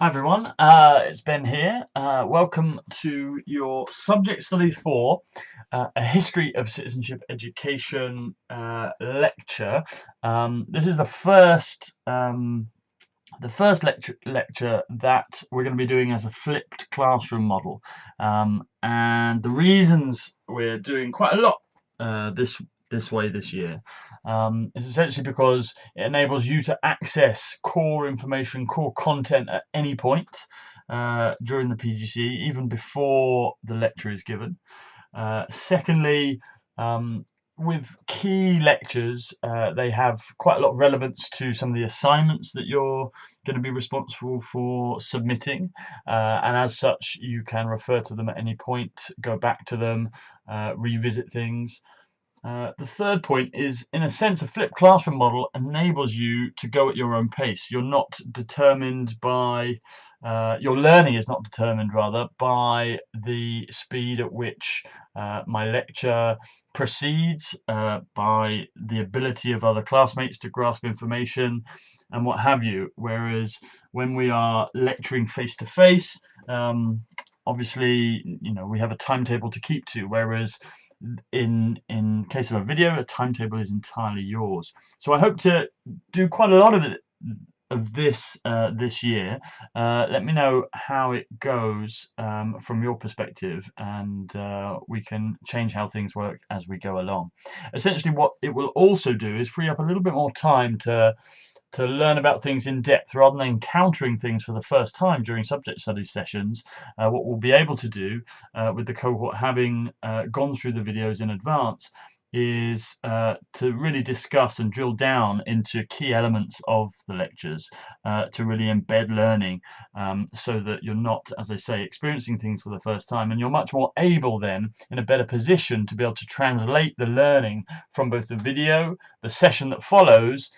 Hi everyone, it's Ben here. Welcome to your Subject Studies 4, a History of Citizenship Education lecture. This is the first lecture that we're going to be doing as a flipped classroom model, and the reasons we're doing quite a lot this way this year is essentially because it enables you to access core information, core content at any point during the PGCE, even before the lecture is given. Secondly, with key lectures, they have quite a lot of relevance to some of the assignments that you're going to be responsible for submitting, and as such, you can refer to them at any point, go back to them, revisit things. The third point is, in a sense, a flipped classroom model enables you to go at your own pace. You're not determined by, your learning is not determined rather by the speed at which my lecture proceeds, by the ability of other classmates to grasp information and what have you. Whereas when we are lecturing face to face, obviously, we have a timetable to keep to, whereas in case of a video, a timetable is entirely yours. So I hope to do quite a lot of this this year. Let me know how it goes from your perspective, and we can change how things work as we go along. Essentially, what it will also do is free up a little bit more time to learn about things in depth rather than encountering things for the first time during subject studies sessions. What we'll be able to do with the cohort having gone through the videos in advance is to really discuss and drill down into key elements of the lectures to really embed learning, so that you're not, as I say, experiencing things for the first time, and you're much more able then, in a better position, to be able to translate the learning from both the video, the session that follows,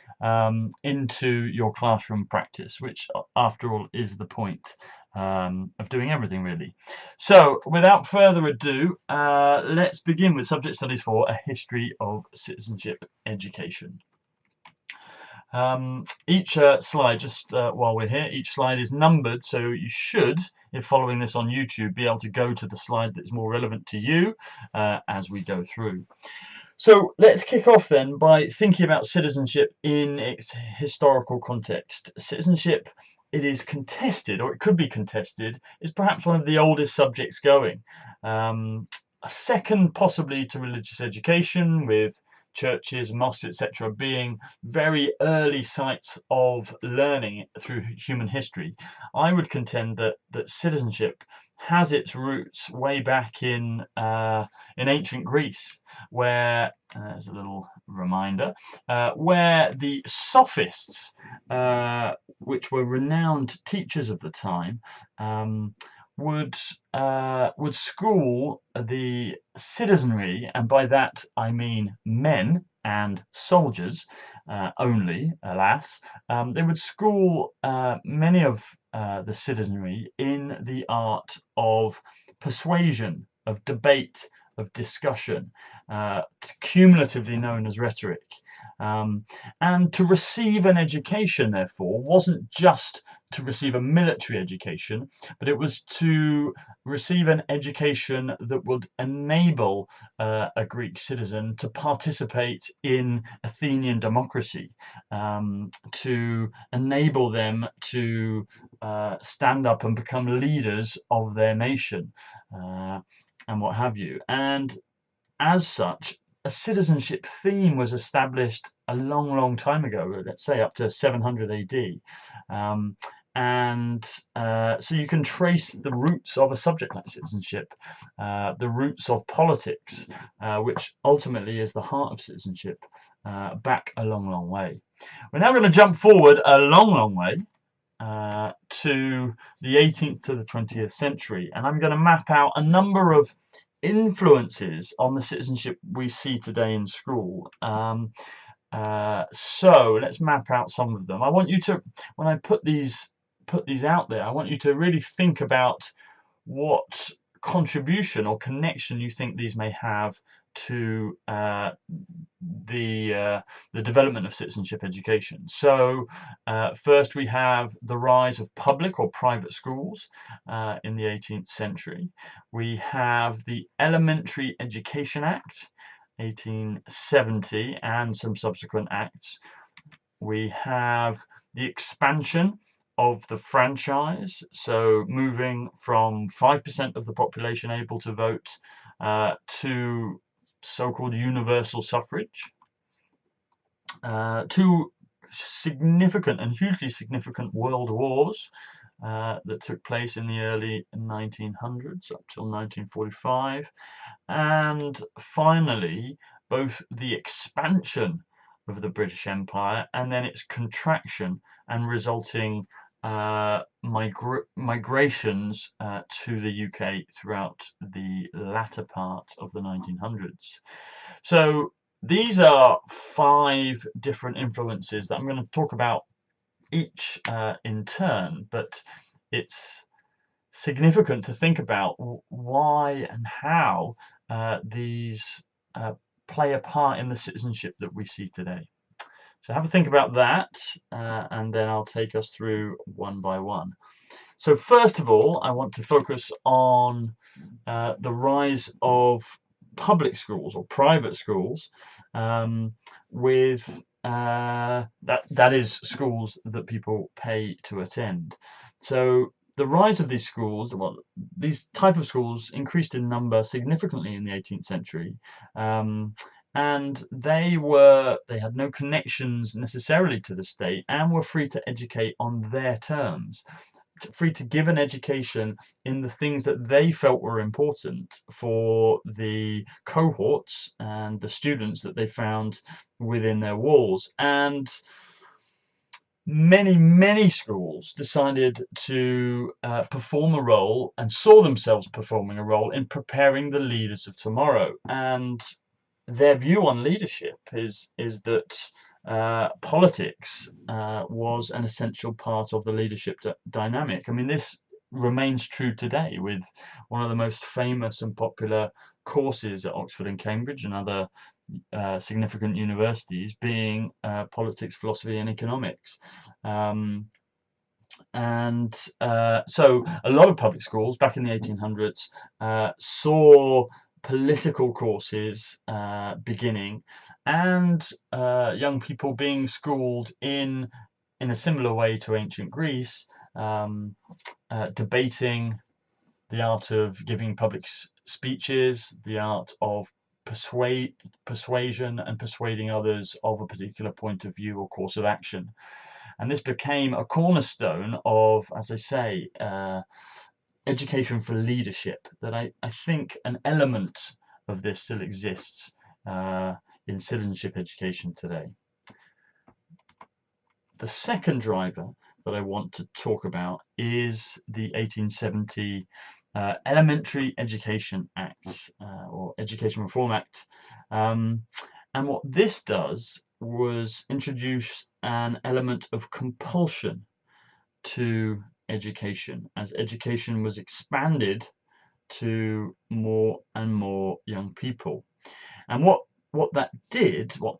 into your classroom practice, which after all is the point of doing everything really. So without further ado, let's begin with Subject Studies 4, a History of Citizenship Education. Each slide, just while we're here, each slide is numbered, so you should, if following this on YouTube, be able to go to the slide that's more relevant to you as we go through. So let's kick off then by thinking about citizenship in its historical context. Citizenship, it is contested, or it could be contested, is perhaps one of the oldest subjects going. A second possibly to religious education, with churches, mosques, etc., being very early sites of learning through human history. I would contend that citizenship has its roots way back in ancient Greece, where, as a little reminder, where the sophists, which were renowned teachers of the time, would school the citizenry, and by that I mean men and soldiers only, alas. They would school many of the citizenry in the art of persuasion, of debate, of discussion, cumulatively known as rhetoric. And to receive an education, therefore, wasn't just to receive a military education, but it was to receive an education that would enable a Greek citizen to participate in Athenian democracy, to enable them to stand up and become leaders of their nation, and what have you. And as such, a citizenship theme was established a long time ago, let's say up to 700 AD. So you can trace the roots of a subject like citizenship, the roots of politics, which ultimately is the heart of citizenship, back a long way. We're now going to jump forward a long way to the 18th to the 20th century, and I'm going to map out a number of influences on the citizenship we see today in school. So let's map out some of them. I want you to, when I put these out there, I want you to really think about what contribution or connection you think these may have to the development of citizenship education. So first we have the rise of public or private schools in the 18th century. We have the Elementary Education Act, 1870, and some subsequent acts. We have the expansion of the franchise, so moving from 5% of the population able to vote to so-called universal suffrage. Two significant and hugely significant world wars that took place in the early 1900s up till 1945. And finally, both the expansion of the British Empire and then its contraction and resulting migrations to the UK throughout the latter part of the 1900s. So these are 5 different influences that I'm going to talk about each in turn, but it's significant to think about why and how these play a part in the citizenship that we see today. So have a think about that, and then I'll take us through one by one. So first of all, I want to focus on the rise of public schools or private schools, with that is schools that people pay to attend. So the rise of these schools, well, these type of schools increased in number significantly in the 18th century, and they had no connections necessarily to the state and were free to educate on their terms, free to give an education in the things that they felt were important for the cohorts and the students that they found within their walls. And many schools decided to perform a role and saw themselves performing a role in preparing the leaders of tomorrow. And their view on leadership is that politics was an essential part of the leadership dynamic. I mean, this remains true today, with one of the most famous and popular courses at Oxford and Cambridge and other significant universities being politics, philosophy, and economics. So a lot of public schools back in the 1800s saw political courses beginning, and young people being schooled in a similar way to ancient Greece, debating, the art of giving public speeches, the art of persuasion and persuading others of a particular point of view or course of action. And this became a cornerstone of, as I say, education for leadership, that I think an element of this still exists in citizenship education today. The second driver that I want to talk about is the 1870 Elementary Education Act, or Education Reform Act. And what this does was introduce an element of compulsion to education, as education was expanded to more and more young people. And what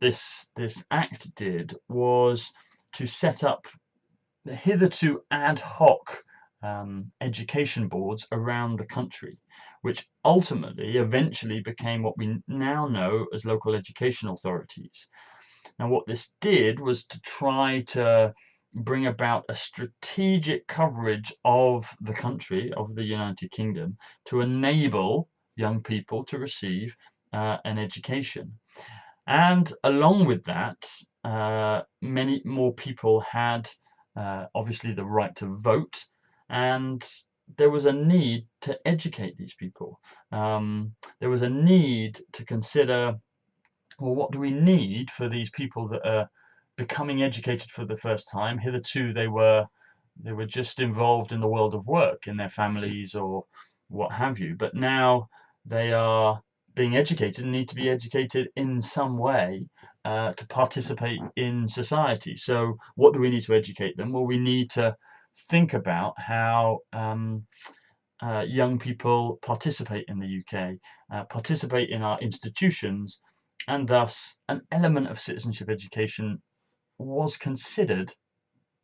this act did was to set up hitherto ad hoc education boards around the country, which ultimately eventually became what we now know as local education authorities. Now, what this did was to try to bring about a strategic coverage of the country, of the United Kingdom, to enable young people to receive an education. And along with that, many more people had obviously the right to vote, and there was a need to educate these people. There was a need to consider, well, what do we need for these people that are becoming educated for the first time? Hitherto, they were just involved in the world of work, in their families or what have you. But now they are being educated and need to be educated in some way to participate in society. So what do we need to educate them? Well, we need to think about how young people participate in the UK, participate in our institutions, and thus an element of citizenship education was considered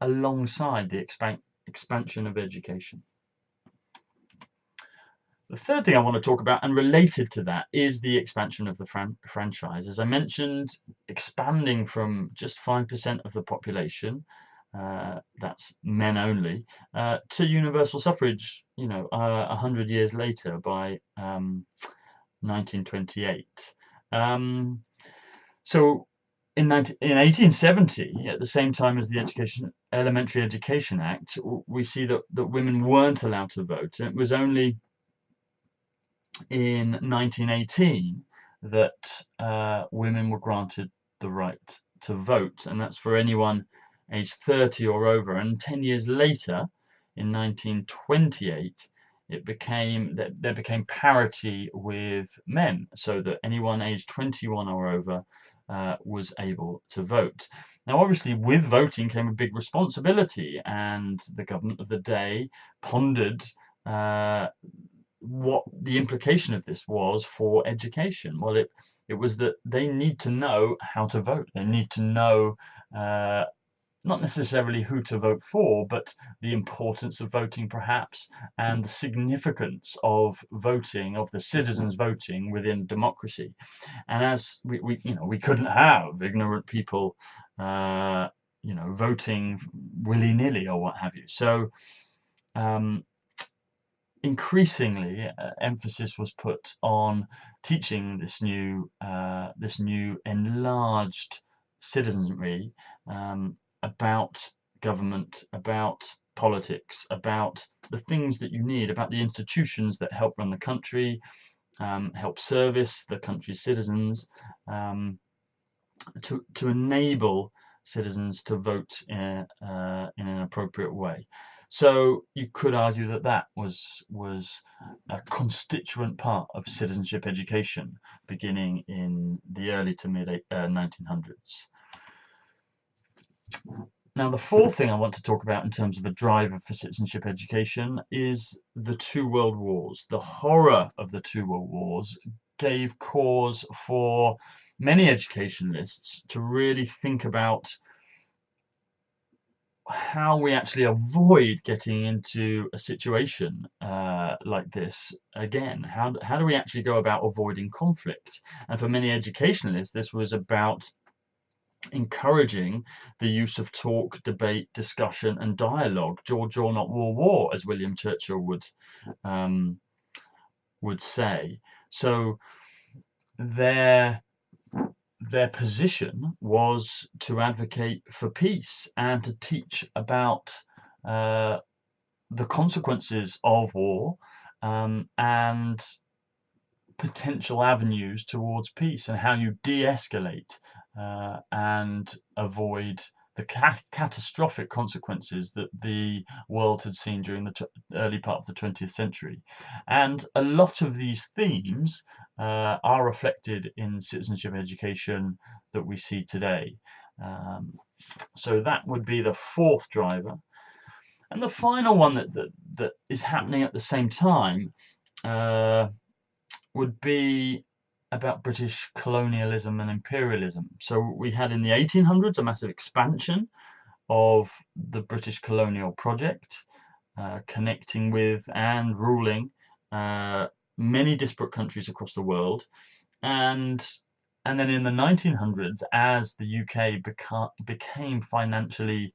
alongside the expansion of education. The third thing I want to talk about, and related to that, is the expansion of the franchise. As I mentioned, expanding from just 5% of the population, that's men only, to universal suffrage, 100 years later by 1928. So in 1870, at the same time as the Elementary Education Act, we see that women weren't allowed to vote. It was only in 1918 that women were granted the right to vote, and that's for anyone aged 30 or over. And 10 years later, in 1928, there became parity with men, so that anyone aged 21 or over was able to vote. Now, obviously, with voting came a big responsibility, and the government of the day pondered what the implication of this was for education. Well, it was that they need to know how to vote. They need to know not necessarily who to vote for, but the importance of voting, perhaps, and the significance of voting, of the citizens voting within democracy. And as we couldn't have ignorant people, voting willy-nilly or what have you. So. Increasingly, emphasis was put on teaching this new enlarged citizenry about government, about politics, about the things that you need, about the institutions that help run the country, help service the country's citizens, to enable citizens to vote in an appropriate way. So you could argue that that was a constituent part of citizenship education, beginning in the early to mid 1900s. Now, the fourth thing I want to talk about in terms of a driver for citizenship education is the two world wars. The horror of the two world wars gave cause for many educationalists to really think about how we actually avoid getting into a situation like this again. How do we actually go about avoiding conflict? And for many educationalists, this was about encouraging the use of talk, debate, discussion, and dialogue. George or not war, as William Churchill would say. So their position was to advocate for peace and to teach about the consequences of war, and potential avenues towards peace, and how you de-escalate and avoid the catastrophic consequences that the world had seen during the early part of the 20th century. And a lot of these themes are reflected in citizenship education that we see today. So that would be the fourth driver. And the final one that is happening at the same time would be about British colonialism and imperialism. So we had in the 1800s a massive expansion of the British colonial project, connecting with and ruling many disparate countries across the world. And then in the 1900s, as the UK became financially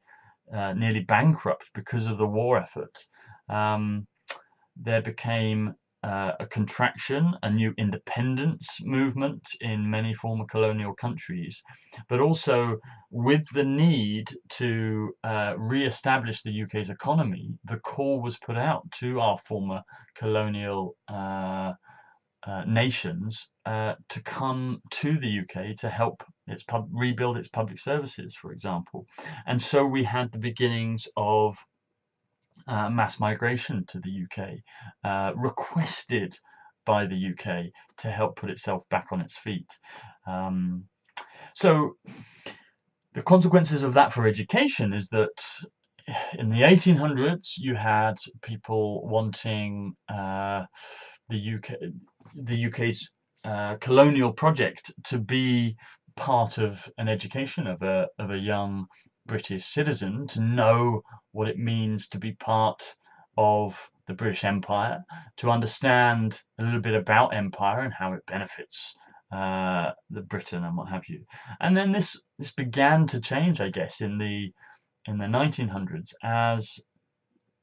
nearly bankrupt because of the war effort, there became a contraction, a new independence movement in many former colonial countries, but also with the need to re-establish the UK's economy, the call was put out to our former colonial nations to come to the UK to help rebuild its public services, for example. And so we had the beginnings of mass migration to the UK, requested by the UK to help put itself back on its feet. So the consequences of that for education is that in the 1800s you had people wanting the UK's colonial project to be part of an education of a young British citizen, to know what it means to be part of the British Empire, to understand a little bit about empire and how it benefits the Britain and what have you. And then this began to change, I guess, in the 1900s, as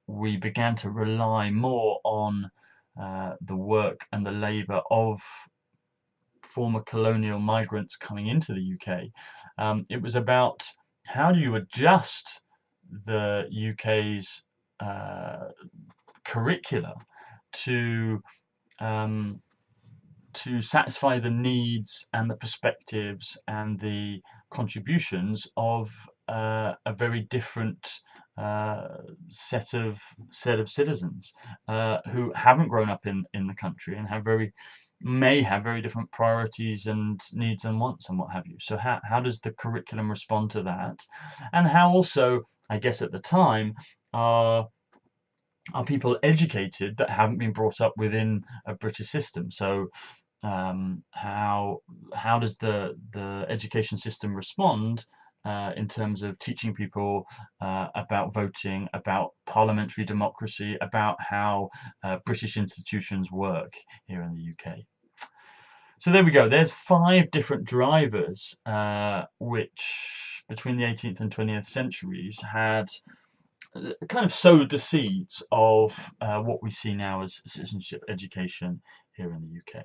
we began to rely more on the work and the labour of former colonial migrants coming into the UK. It was about how do you adjust the UK's curricula to um, satisfy the needs and the perspectives and the contributions of a very different uh, set of citizens who haven't grown up in the country and may have very different priorities and needs and wants and what have you. So how does the curriculum respond to that? And how also, I guess at the time, are people educated that haven't been brought up within a British system? So how does the education system respond in terms of teaching people about voting, about parliamentary democracy, about how British institutions work here in the UK? So there we go. There's 5 different drivers which, between the 18th and 20th centuries, had kind of sowed the seeds of what we see now as citizenship education here in the UK.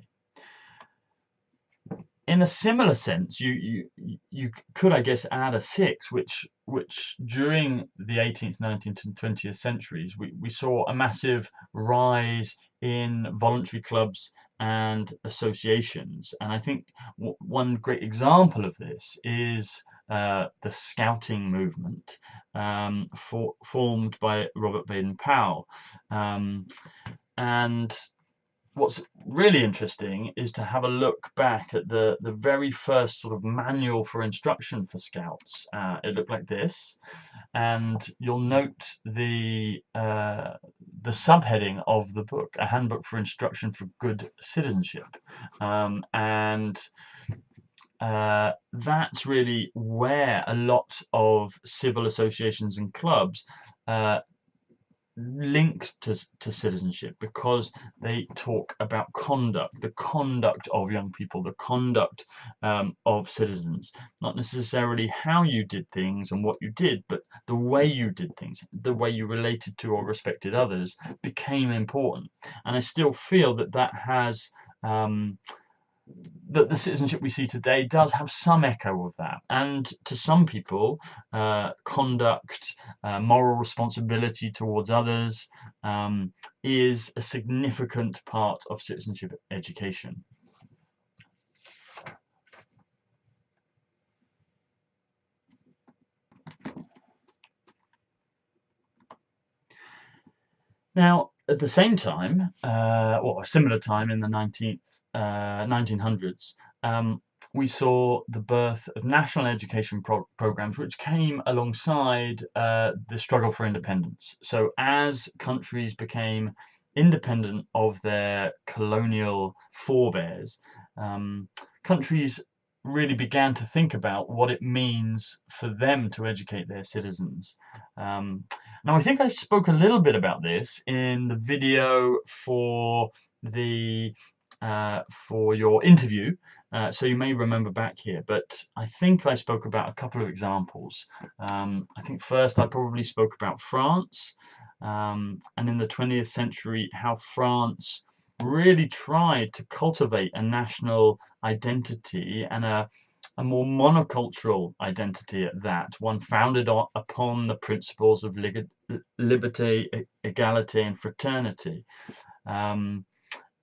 In a similar sense, you could, I guess, add a 6, which during the 18th, 19th, and 20th centuries, we saw a massive rise in voluntary clubs and associations. And I think one great example of this is the Scouting movement, formed by Robert Baden-Powell. And what's really interesting is to have a look back at the very first sort of manual for instruction for Scouts. It looked like this, and you'll note the subheading of the book: A Handbook for Instruction for Good Citizenship. And that's really where a lot of civil associations and clubs link to citizenship, because they talk about conduct, the conduct of young people, the conduct of citizens, not necessarily how you did things and what you did, but the way you did things, the way you related to or respected others became important. And I still feel that has that the citizenship we see today does have some echo of that. And to some people, conduct, moral responsibility towards others is a significant part of citizenship education. Now, at the same time, or a similar time in the 1900s, we saw the birth of national education programs, which came alongside the struggle for independence. So as countries became independent of their colonial forebears, countries really began to think about what it means for them to educate their citizens. Now, I think I spoke a little bit about this in the video for your interview, so you may remember back here, but I think I spoke about a couple of examples. I think first I probably spoke about France, and in the 20th century, how France really tried to cultivate a national identity and a more monocultural identity at that, one founded upon the principles of liberty, equality, and fraternity.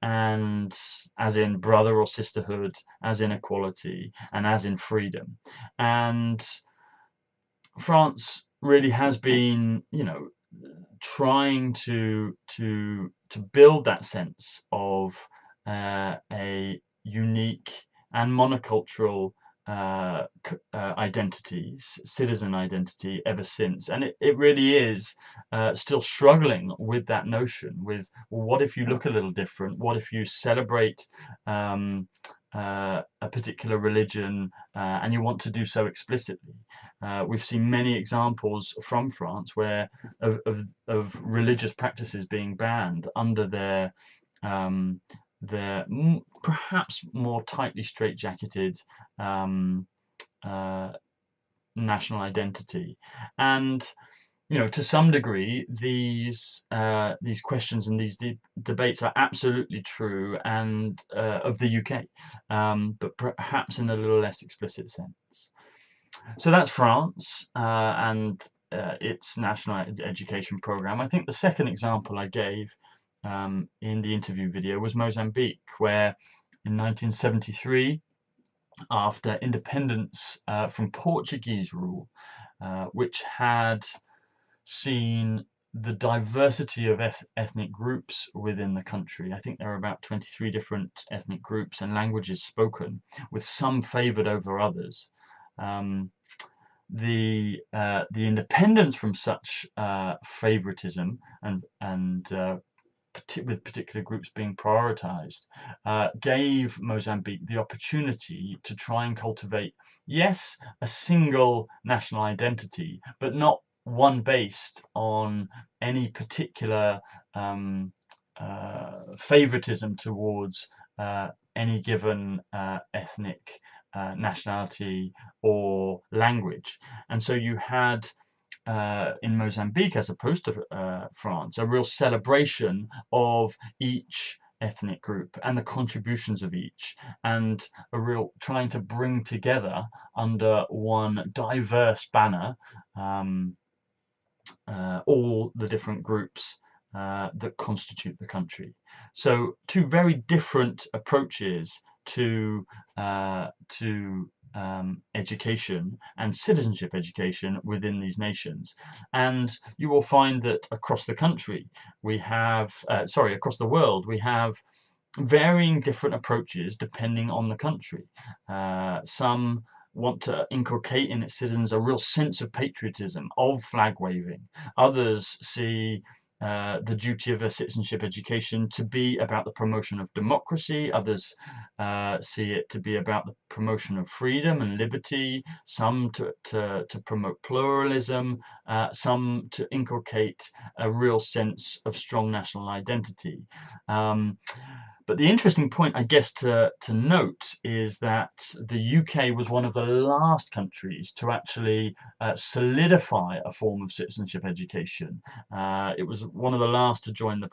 And as in brother or sisterhood, as in equality, and as in freedom. And France really has been, trying to build that sense of a unique and monocultural identities, citizen identity, ever since. And it really is still struggling with that notion with, well, what if you look a little different? What if you celebrate a particular religion and you want to do so explicitly? We've seen many examples from France where of religious practices being banned under um, their perhaps more tightly straitjacketed um, uh, national identity. And to some degree, these questions and these debates are absolutely true and of the UK, but perhaps in a little less explicit sense. So that's France and its national education program. I think the second example I gave in the interview video was Mozambique, where in 1973, after independence from Portuguese rule, which had seen the diversity of ethnic groups within the country. I think there are about 23 different ethnic groups and languages spoken, with some favored over others. The independence from such favoritism and with particular groups being prioritized, gave Mozambique the opportunity to try and cultivate, yes, a single national identity, but not one based on any particular favoritism towards any given ethnic nationality or language. And so you had in Mozambique, as opposed to France, a real celebration of each ethnic group and the contributions of each, and a real trying to bring together under one diverse banner all the different groups that constitute the country. So two very different approaches to education and citizenship education within these nations. And you will find that across the country we have, across the world, we have varying different approaches depending on the country. Some want to inculcate in its citizens a real sense of patriotism, of flag waving. Others see the duty of a citizenship education to be about the promotion of democracy. Others see it to be about the promotion of freedom and liberty. Some to promote pluralism. Some to inculcate a real sense of strong national identity. But the interesting point, I guess, to note is that the UK was one of the last countries to actually solidify a form of citizenship education. It was one of the last to join the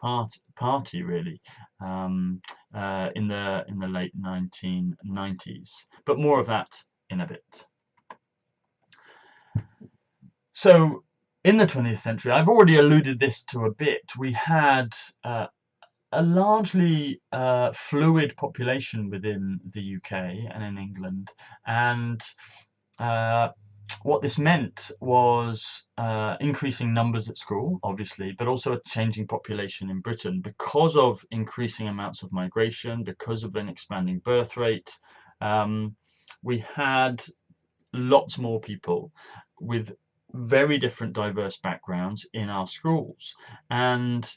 party, really, in the late 1990s. But more of that in a bit. So, in the 20th century, I've already alluded this to a bit. We had a largely fluid population within the UK and in England, and what this meant was increasing numbers at school, obviously, but also a changing population in Britain because of increasing amounts of migration, because of an expanding birth rate. We had lots more people with very different diverse backgrounds in our schools, and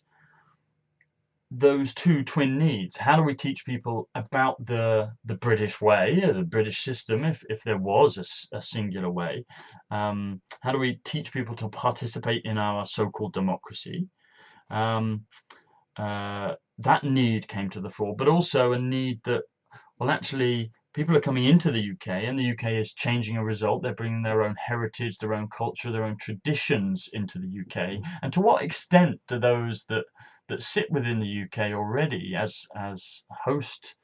those two twin needs. How do we teach people about the British way, the British system, if there was a singular way? How do we teach people to participate in our so-called democracy? That need came to the fore, but also a need that, well, actually, people are coming into the UK, and the UK is changing a result. They're bringing their own heritage, their own culture, their own traditions into the UK. And to what extent do those that sit within the UK already as hosts,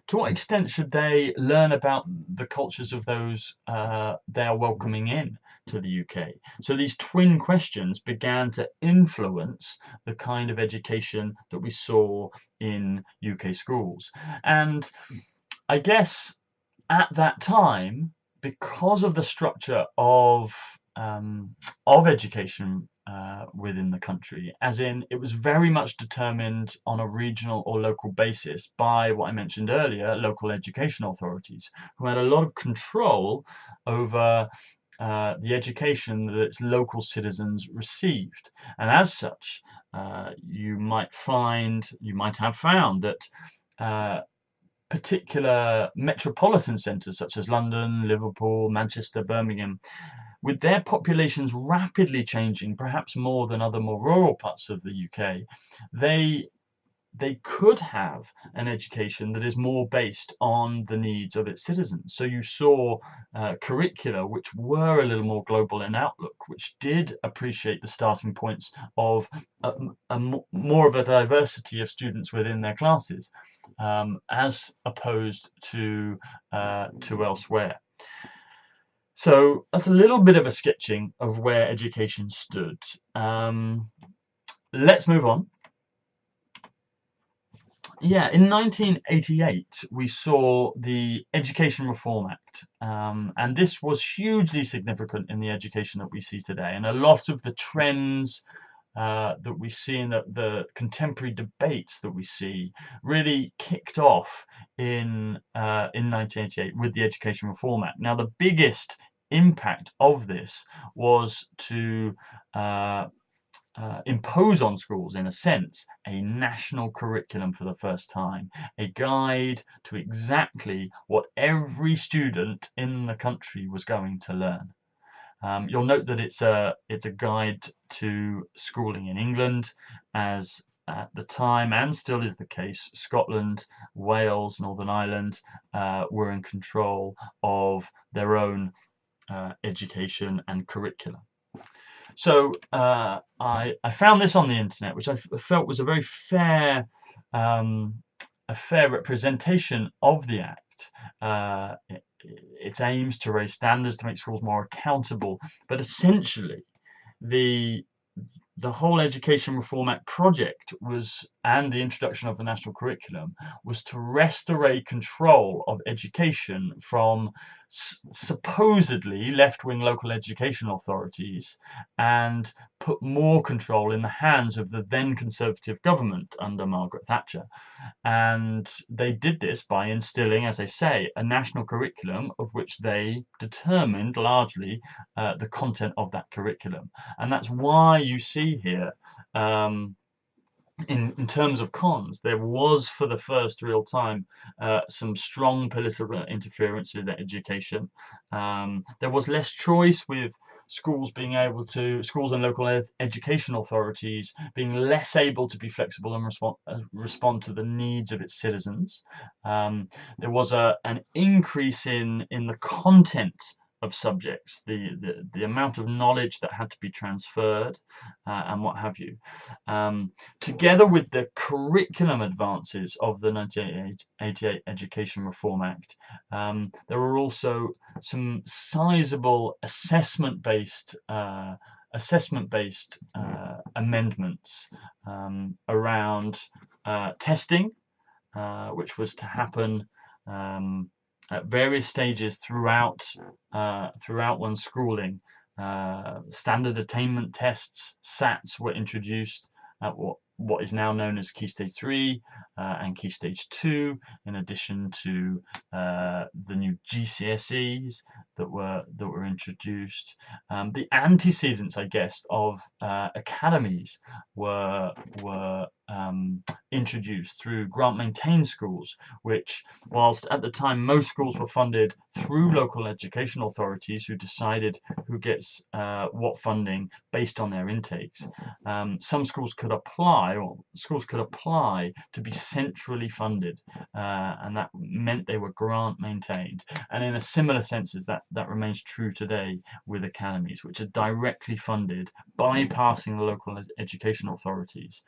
to what extent should they learn about the cultures of those they are welcoming in to the UK? So these twin questions began to influence the kind of education that we saw in UK schools. And I guess at that time, because of the structure of education within the country, as in it was very much determined on a regional or local basis by what I mentioned earlier, local education authorities, who had a lot of control over the education that its local citizens received. And as such, you might have found that particular metropolitan centres such as London, Liverpool, Manchester, Birmingham, with their populations rapidly changing, perhaps more than other more rural parts of the UK, they could have an education that is more based on the needs of its citizens. So you saw curricula which were a little more global in outlook, which did appreciate the starting points of more of a diversity of students within their classes, as opposed to elsewhere. So that's a little bit of a sketching of where education stood. Let's move on. Yeah, in 1988, we saw the Education Reform Act, and this was hugely significant in the education that we see today. And a lot of the trends that we see in the contemporary debates that we see really kicked off in 1988 with the Education Reform Act. Now, the biggest impact of this was to impose on schools, in a sense, a national curriculum for the first time, a guide to exactly what every student in the country was going to learn. You'll note that it's a guide to schooling in England, as at the time, and still is the case, Scotland, Wales, Northern Ireland were in control of their own education and curriculum. So I found this on the internet, which I felt was a very fair representation of the Act. Its aims to raise standards to make schools more accountable, but essentially the whole Education Reform Act project was, and the introduction of the national curriculum, was to restore control of education from supposedly left-wing local education authorities and put more control in the hands of the then Conservative government under Margaret Thatcher. And they did this by instilling, as I say, a national curriculum of which they determined largely the content of that curriculum. And that's why you see here, in terms of cons, there was for the first real time some strong political interference with education. There was less choice, with schools and local education authorities being less able to be flexible and respond to the needs of its citizens. There was an increase in the content of subjects, the amount of knowledge that had to be transferred, and what have you. Together with the curriculum advances of the 1988 Education Reform Act, there were also some sizable assessment-based amendments around testing, which was to happen at various stages throughout one's schooling. Standard attainment tests, SATs, were introduced at what is now known as Key Stage 3 and Key Stage 2, in addition to the new GCSEs that were introduced. The antecedents, I guess, of academies were introduced through grant-maintained schools, which, whilst at the time most schools were funded through local education authorities who decided who gets what funding based on their intakes, some schools could apply to be centrally funded, and that meant they were grant-maintained. And in a similar sense as that remains true today with academies, which are directly funded, bypassing the local education authorities,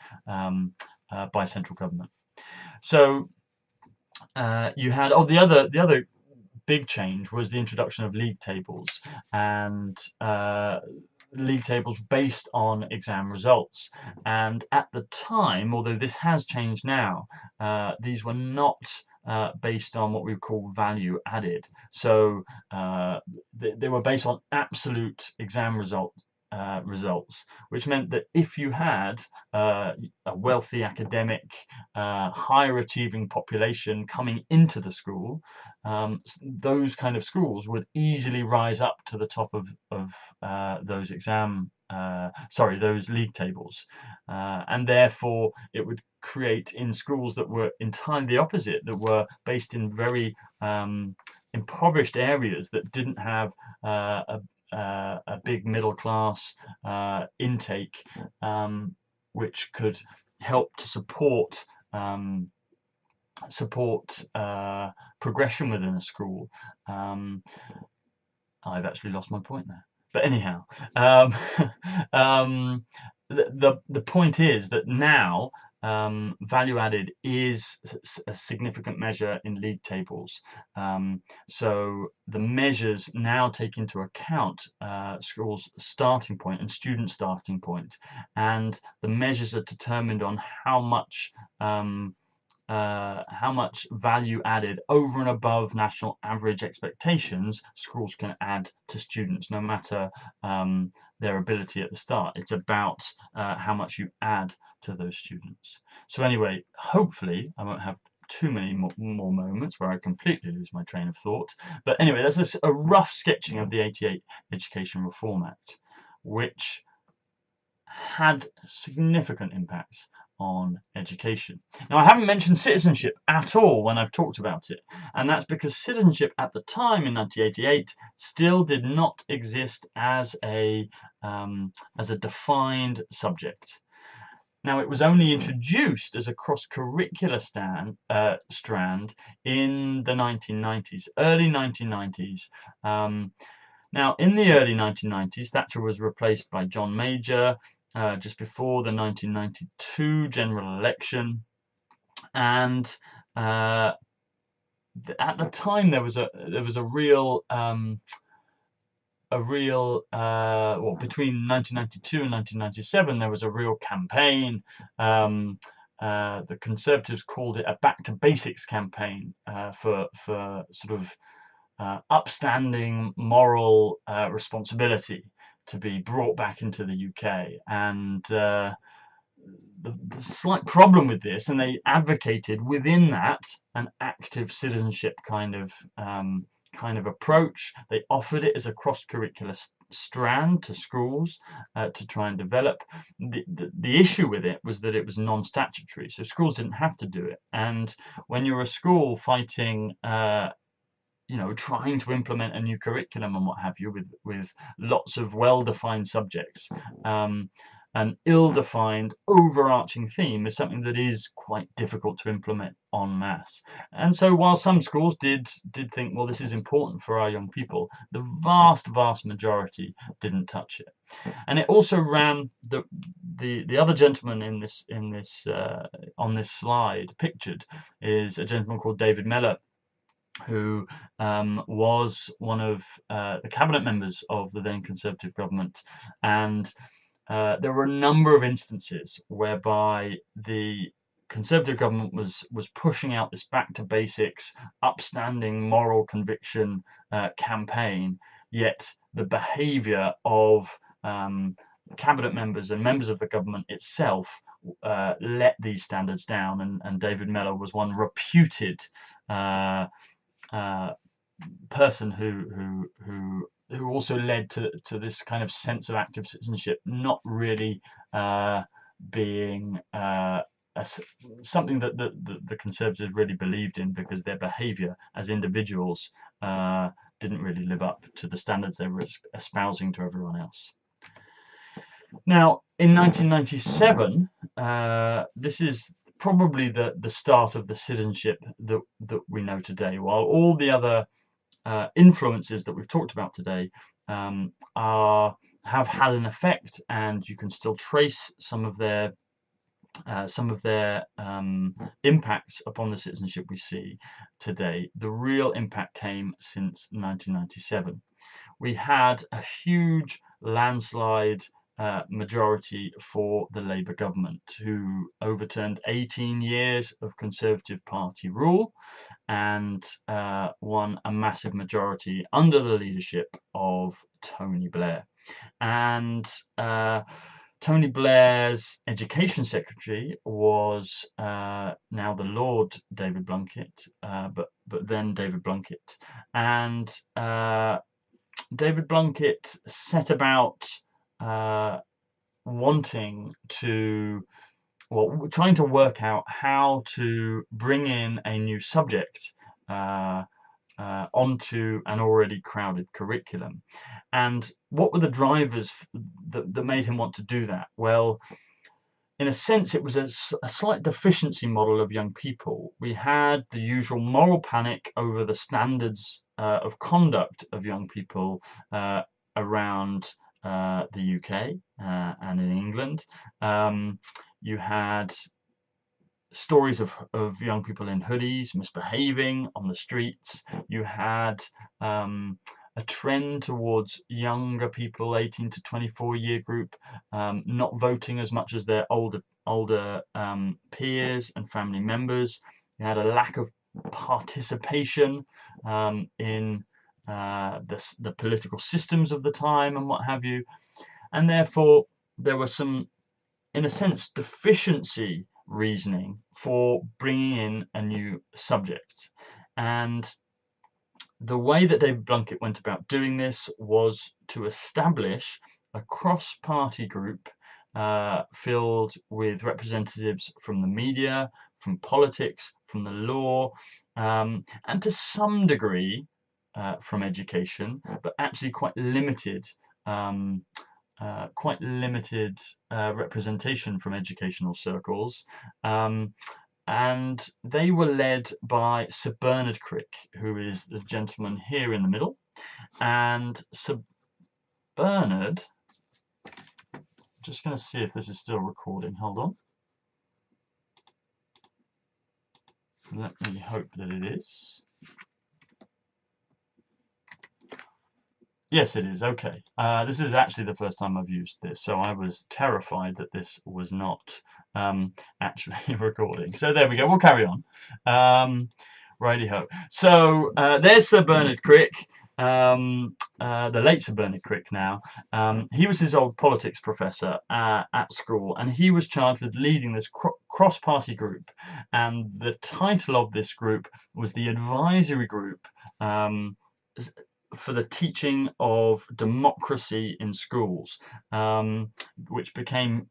by central government. So you had the other big change was the introduction of league tables, and league tables based on exam results. And at the time, although this has changed now, these were not based on what we call value added. So they were based on absolute exam results, results, which meant that if you had a wealthy academic, higher achieving population coming into the school, those kind of schools would easily rise up to the top of those those league tables, and therefore it would create in schools that were entirely the opposite, that were based in very impoverished areas that didn't have a big middle class intake, which could help to support progression within a school. I've actually lost my point there. But anyhow, the point is that now value added is a significant measure in league tables. So the measures now take into account schools' starting point and student starting point, and the measures are determined on how much value added over and above national average expectations schools can add to students, no matter their ability at the start. It's about how much you add to those students. So anyway, hopefully I won't have too many more moments where I completely lose my train of thought. But anyway, that's a rough sketching of the 88 Education Reform Act, which had significant impacts on education. Now, I haven't mentioned citizenship at all when I've talked about it, and that's because citizenship at the time in 1988 still did not exist as a defined subject. Now, it was only introduced as a cross-curricular strand in the 1990s, early 1990s. Now, in the early 1990s, Thatcher was replaced by John Major just before the 1992 general election, and at the time there was a real well, between 1992 and 1997 there was a real campaign. The Conservatives called it a back to basics campaign for sort of upstanding moral responsibility to be brought back into the UK, and the slight problem with this, and they advocated within that an active citizenship kind of approach. They offered it as a cross-curricular strand to schools to try and develop. The issue with it was that it was non-statutory, so schools didn't have to do it. And when you're a school fighting trying to implement a new curriculum and what have you, with lots of well-defined subjects, an ill-defined overarching theme is something that is quite difficult to implement en masse. And so while some schools did think, well, this is important for our young people, the vast majority didn't touch it. And it also ran the other gentleman in this on this slide pictured is a gentleman called David Mellor, who was one of the cabinet members of the then Conservative government, and there were a number of instances whereby the Conservative government was pushing out this back to basics, upstanding moral conviction campaign, yet the behaviour of cabinet members and members of the government itself let these standards down, and David Mellor was one reputed person who also led to this kind of sense of active citizenship not really being something that the Conservatives really believed in, because their behaviour as individuals didn't really live up to the standards they were espousing to everyone else. Now, in 1997, this is probably the start of the citizenship that we know today. While all the other influences that we've talked about today have had an effect, and you can still trace some of their impacts upon the citizenship we see today, the real impact came since 1997. We had a huge landslide majority for the Labour government, who overturned 18 years of Conservative Party rule and won a massive majority under the leadership of Tony Blair. And Tony Blair's education secretary was now the Lord David Blunkett, but then David Blunkett, and David Blunkett set about wanting to, well, trying to work out how to bring in a new subject onto an already crowded curriculum. And what were the drivers that made him want to do that? Well, in a sense, it was a slight deficiency model of young people. We had the usual moral panic over the standards of conduct of young people around the UK and in England. You had stories of young people in hoodies misbehaving on the streets. You had a trend towards younger people, 18 to 24 year group, not voting as much as their older peers and family members. You had a lack of participation in the political systems of the time and what have you. And therefore, there were some, in a sense, deficiency reasoning for bringing in a new subject. And the way that David Blunkett went about doing this was to establish a cross-party group filled with representatives from the media, from politics, from the law, and to some degree from education, but actually um, quite limited representation from educational circles. And they were led by Sir Bernard Crick, who is the gentleman here in the middle. And Sir Bernard, just going to see if this is still recording. Hold on. Let me hope that it is. Yes, it is. Okay. This is actually the first time I've used this, so I was terrified that this was not actually recording. So there we go. We'll carry on. Righty-ho. So there's Sir Bernard Crick, the late Sir Bernard Crick now. He was his old politics professor at school, and he was charged with leading this cross-party group. And the title of this group was the Advisory Group for the teaching of democracy in schools, which became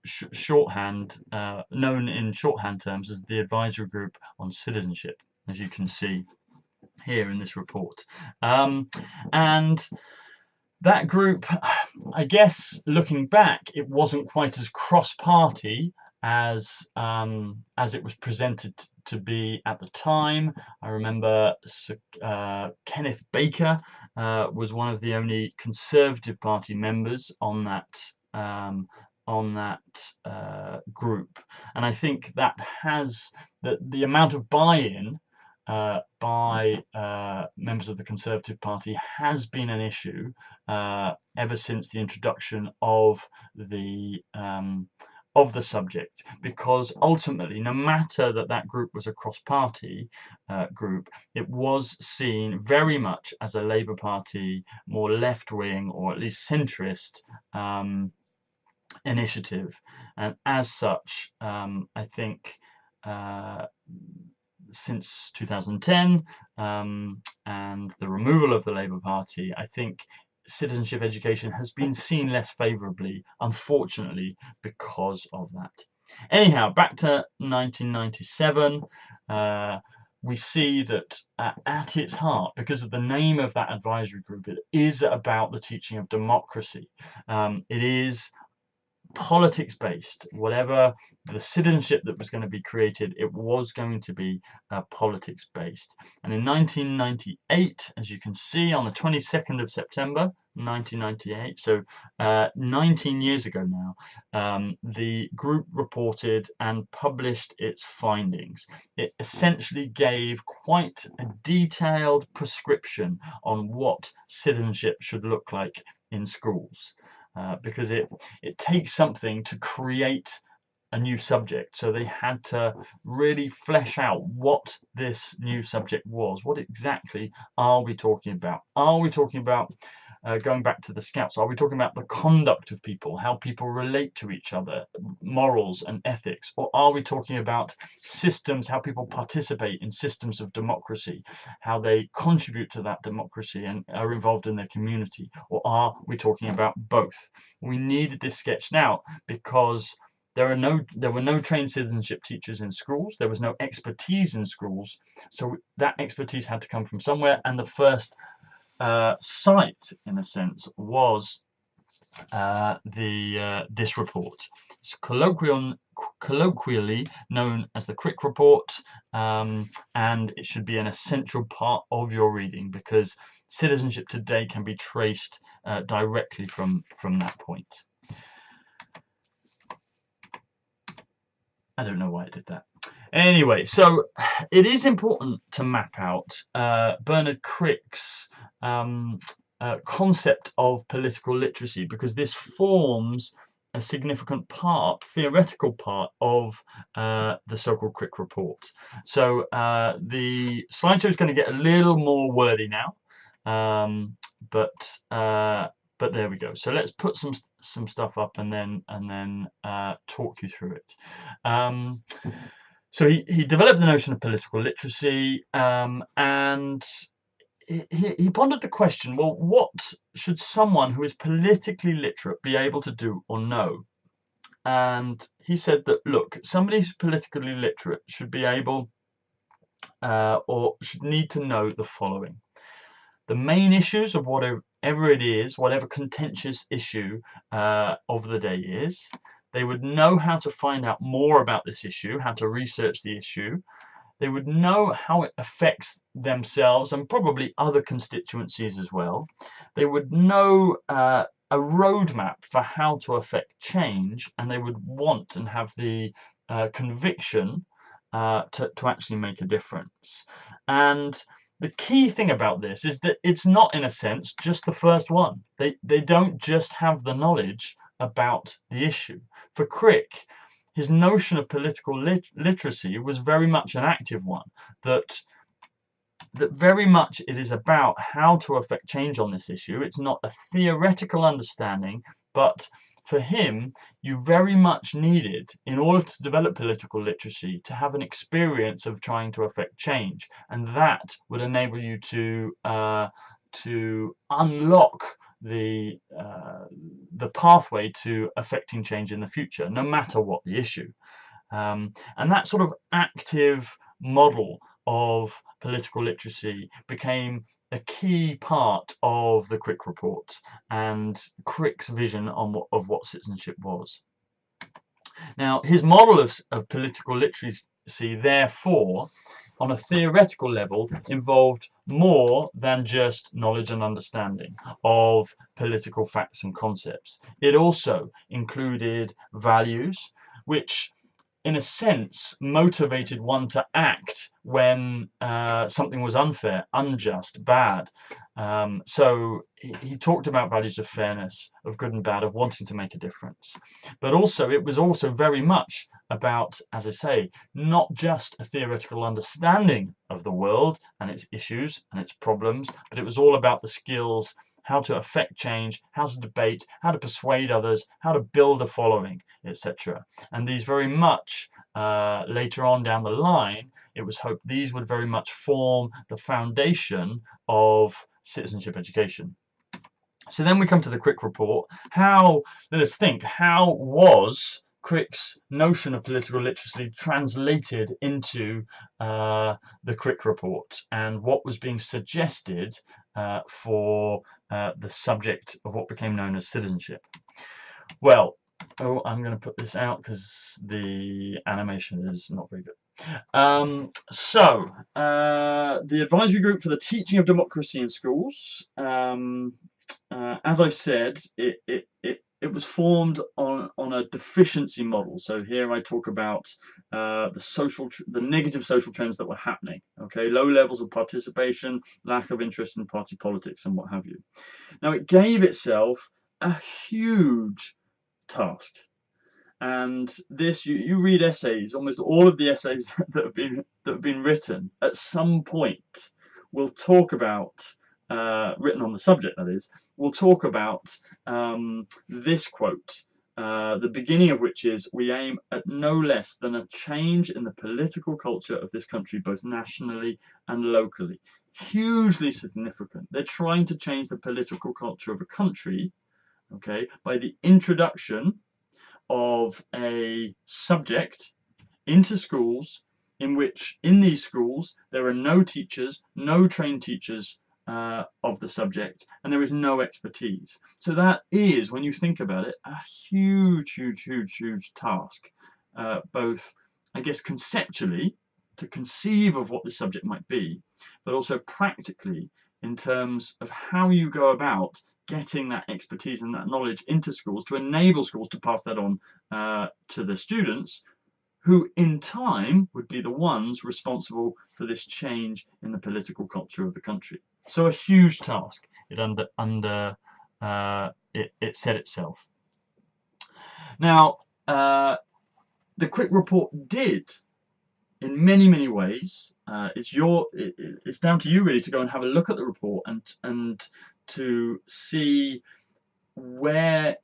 known in shorthand terms as the Advisory Group on Citizenship, as you can see here in this report. And that group, I guess, looking back, it wasn't quite as cross-party as it was presented to be at the time. I remember Kenneth Baker was one of the only Conservative Party members on that group, and I think that has the amount of buy-in by members of the Conservative Party has been an issue ever since the introduction of the subject, because ultimately, no matter that group was a cross-party group, it was seen very much as a Labour Party, more left-wing or at least centrist initiative, and as such, I think since 2010 and the removal of the Labour Party, I think citizenship education has been seen less favourably, unfortunately, because of that. Anyhow, back to 1997, we see that at its heart, because of the name of that advisory group, it is about the teaching of democracy. It is politics-based. Whatever the citizenship that was going to be created, it was going to be politics-based. And in 1998, as you can see, on the 22nd of September 1998, so 19 years ago now, the group reported and published its findings. It essentially gave quite a detailed prescription on what citizenship should look like in schools. Because it takes something to create a new subject. So they had to really flesh out what this new subject was. What exactly are we talking about? Are we talking about going back to the Scouts, are we talking about the conduct of people, how people relate to each other, morals and ethics? Or are we talking about systems, how people participate in systems of democracy, how they contribute to that democracy and are involved in their community? Or are we talking about both? We needed this sketched out because there were no trained citizenship teachers in schools. There was no expertise in schools, so that expertise had to come from somewhere. And the first site, in a sense, was this report. It's colloquially known as the Crick Report, and it should be an essential part of your reading because citizenship today can be traced directly from that point. I don't know why it did that. Anyway, so it is important to map out Bernard Crick's concept of political literacy because this forms a significant part, theoretical part of the so-called Crick Report. So the slideshow is going to get a little more wordy now, but there we go. So let's put some stuff up and then talk you through it. So he developed the notion of political literacy, and he pondered the question: well, what should someone who is politically literate be able to do or know? And he said that, look, somebody who's politically literate should be able or should need to know the following: the main issues of whatever it is, whatever contentious issue of the day is. They would know how to find out more about this issue, how to research the issue. They would know how it affects themselves and probably other constituencies as well. They would know a roadmap for how to affect change, and they would want and have the conviction to actually make a difference. And the key thing about this is that it's not, in a sense, just the first one. They don't just have the knowledge about the issue. For Crick, his notion of political literacy was very much an active one, that very much it is about how to affect change on this issue. It's not a theoretical understanding, but for him, you very much needed, in order to develop political literacy, to have an experience of trying to affect change, and that would enable you to unlock the pathway to affecting change in the future, no matter what the issue. And that sort of active model of political literacy became a key part of the Crick Report and Crick's vision of what citizenship was. Now, his model of political literacy, therefore, on a theoretical level, involved more than just knowledge and understanding of political facts and concepts. It also included values, which in a sense, motivated one to act when something was unfair, unjust, bad. So he talked about values of fairness, of good and bad, of wanting to make a difference. But also, it was also very much about, as I say, not just a theoretical understanding of the world and its issues and its problems, but it was all about the skills, how to affect change, how to debate, how to persuade others, how to build a following, etc. And these very much, later on down the line, it was hoped these would very much form the foundation of citizenship education. So then we come to the Crick Report. Let us think, how was Crick's notion of political literacy translated into the Crick Report, and what was being suggested for the subject of what became known as citizenship? Well, I'm going to put this out because the animation is not very good. The advisory group for the teaching of democracy in schools, as I've said, it was formed on a deficiency model. So here I talk about the negative social trends that were happening. Okay, low levels of participation, lack of interest in party politics, and what have you. Now it gave itself a huge task. And this, you read essays, almost all of the essays that have been written at some point will talk about written on the subject, that is, will talk about this quote, the beginning of which is, "We aim at no less than a change in the political culture of this country, both nationally and locally." Hugely significant. They're trying to change the political culture of a country, okay, by the introduction of a subject into schools in which, in these schools, there are no teachers, no trained teachers of the subject, and there is no expertise. So that is, when you think about it, a huge, huge, huge, huge task, both, I guess, conceptually, to conceive of what this subject might be, but also practically in terms of how you go about getting that expertise and that knowledge into schools to enable schools to pass that on to the students, who in time would be the ones responsible for this change in the political culture of the country. So a huge task. It said itself. Now, the Quick report did, in many, many ways. It's down to you really to go and have a look at the report and to see where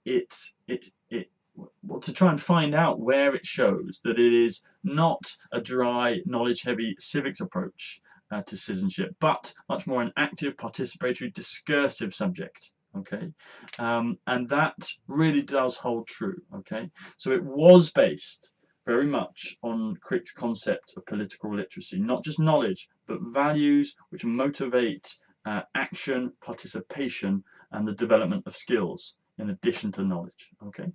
well, to try and find out where it shows that it is not a dry, knowledge-heavy civics approach to citizenship, but much more an active, participatory, discursive subject. Okay, and that really does hold true. Okay, so it was based very much on Crick's concept of political literacy, not just knowledge, but values which motivate action, participation, and the development of skills in addition to knowledge. Okay,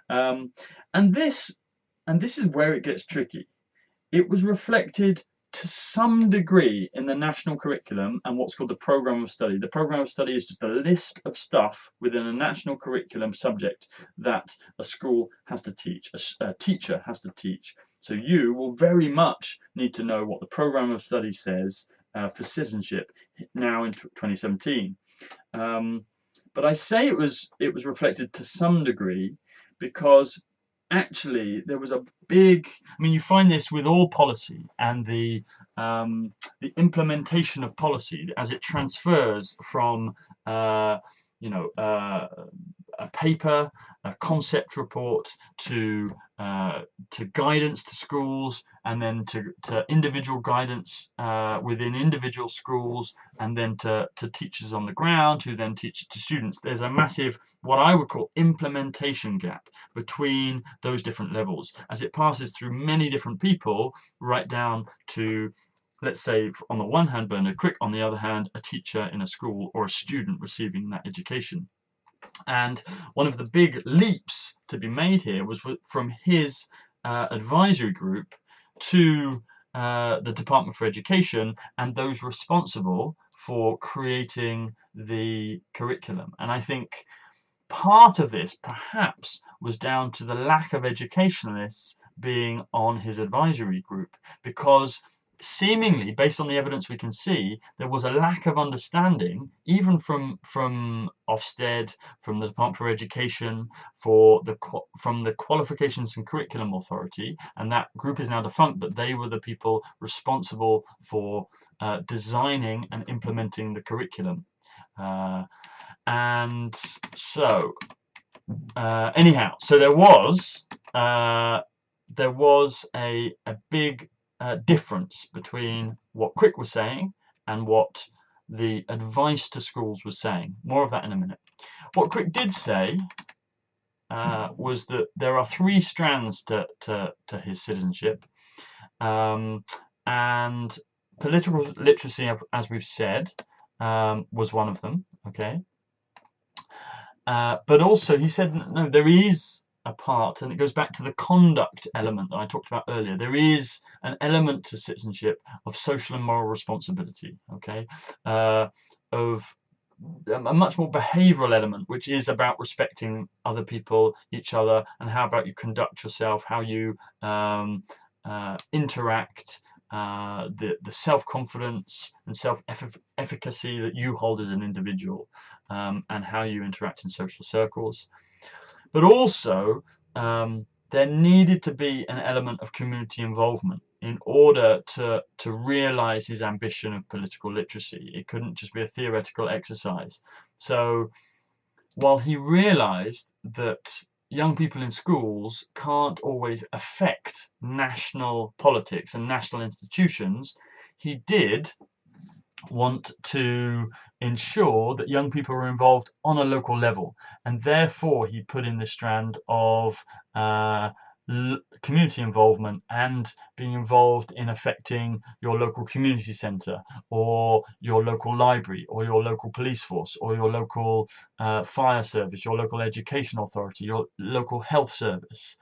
um, and this is where it gets tricky. It was reflected to some degree in the national curriculum and what's called the program of study. The program of study is just a list of stuff within a national curriculum subject that a school has to teach, a teacher has to teach. So you will very much need to know what the program of study says for citizenship now in 2017. But I say it was reflected to some degree because actually there was a big, I mean, you find this with all policy and the implementation of policy as it transfers from you know a paper, a concept report to guidance to schools, and then to individual guidance within individual schools, and then to teachers on the ground who then teach it to students. There's a massive, what I would call, implementation gap between those different levels as it passes through many different people, right down to, let's say, on the one hand, Bernard Crick, on the other hand, a teacher in a school or a student receiving that education. And one of the big leaps to be made here was from his advisory group to the Department for Education and those responsible for creating the curriculum. And I think part of this perhaps was down to the lack of educationalists being on his advisory group, because seemingly, based on the evidence we can see, there was a lack of understanding, even from Ofsted, from the Department for Education, from the Qualifications and Curriculum Authority, and that group is now defunct, but they were the people responsible for designing and implementing the curriculum. And so, anyhow, so there was a big difference between what Crick was saying and what the advice to schools was saying. More of that in a minute. What Crick did say was that there are three strands to his citizenship, and political literacy, as we've said, was one of them. Okay. But also he said, no, there is a part, and it goes back to the conduct element that I talked about earlier. There is an element to citizenship of social and moral responsibility, okay, of a much more behavioural element, which is about respecting other people, each other, and how about you conduct yourself, how you interact, the self-confidence and self-efficacy that you hold as an individual, and how you interact in social circles. But also, there needed to be an element of community involvement. in order to realize his ambition of political literacy. It couldn't just be a theoretical exercise. So while he realized that young people in schools can't always affect national politics and national institutions, he did want to ensure that young people are involved on a local level, and therefore he put in this strand of uh, community involvement and being involved in affecting your local community centre or your local library or your local police force or your local fire service, your local education authority, your local health service.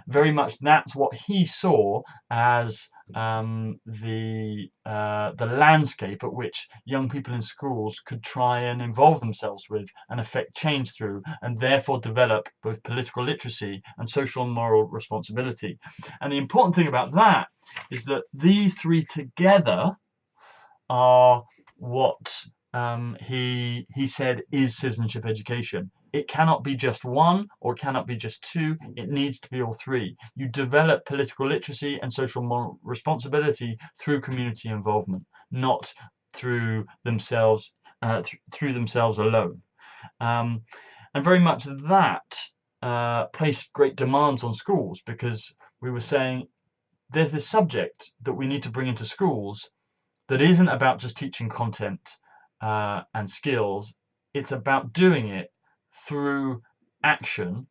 Very much that's what he saw as the landscape at which young people in schools could try and involve themselves with and affect change through, and therefore develop both political literacy and social and moral responsibility. And the important thing about that is that these three together are what he said is citizenship education. It cannot be just one or it cannot be just two. It needs to be all three. You develop political literacy and social moral responsibility through community involvement, not through themselves through themselves alone. Um, and very much that placed great demands on schools, because we were saying there's this subject that we need to bring into schools that isn't about just teaching content and skills. It's about doing it through action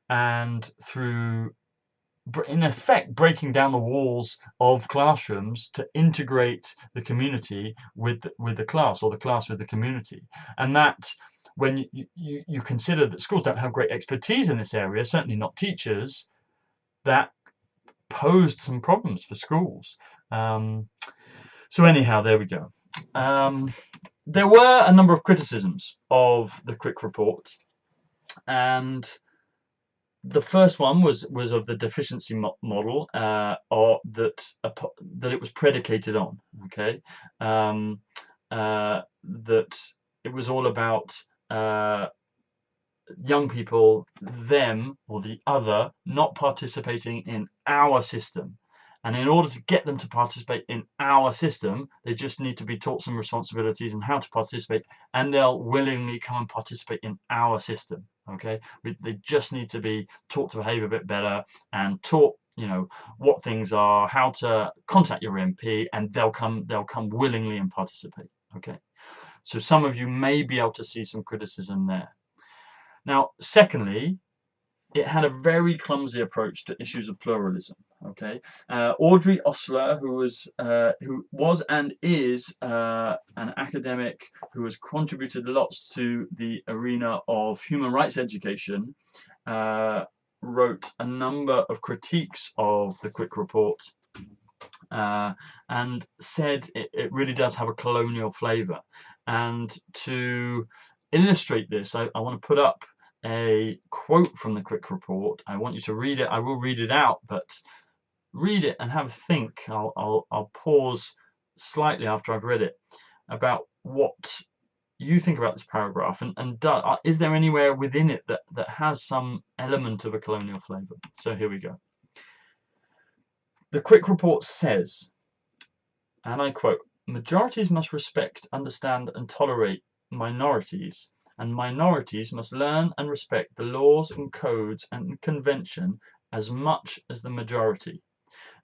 and through, in effect, breaking down the walls of classrooms to integrate the community with the class, or the class with the community. And that, when you consider that schools don't have great expertise in this area, certainly not teachers, that posed some problems for schools. So anyhow, there we go. There were a number of criticisms of the Quick Report, and the first one was of the deficiency model, or that it was predicated on. Okay, that it was all about young people, them or the other, not participating in our system. And in order to get them to participate in our system, they just need to be taught some responsibilities and how to participate, and they'll willingly come and participate in our system. Okay, they just need to be taught to behave a bit better and taught, what things are, how to contact your MP, and they'll come willingly and participate. Okay, so some of you may be able to see some criticism there. Now, secondly, it had a very clumsy approach to issues of pluralism. Okay, Audrey Osler, who was and is an academic who has contributed lots to the arena of human rights education, wrote a number of critiques of the Quick Report, and said it really does have a colonial flavour. And to illustrate this, I want to put up a quote from the Quick Report. I want you to read it. I will read it out, but read it and have a think. I'll pause slightly after I've read it about what you think about this paragraph, and is there anywhere within it that has some element of a colonial flavour? So here we go. The Quick Report says, and I quote, "Majorities must respect, understand and tolerate minorities, and minorities must learn and respect the laws and codes and convention as much as the majority.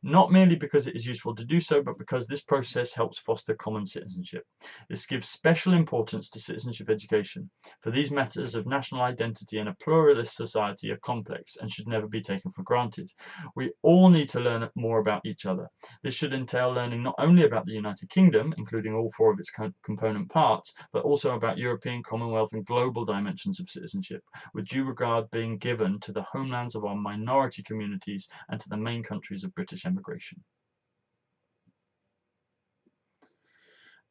Not merely because it is useful to do so, but because this process helps foster common citizenship. This gives special importance to citizenship education, for these matters of national identity in a pluralist society are complex and should never be taken for granted. We all need to learn more about each other. This should entail learning not only about the United Kingdom, including all four of its component parts, but also about European, Commonwealth and global dimensions of citizenship, with due regard being given to the homelands of our minority communities and to the main countries of British emigration."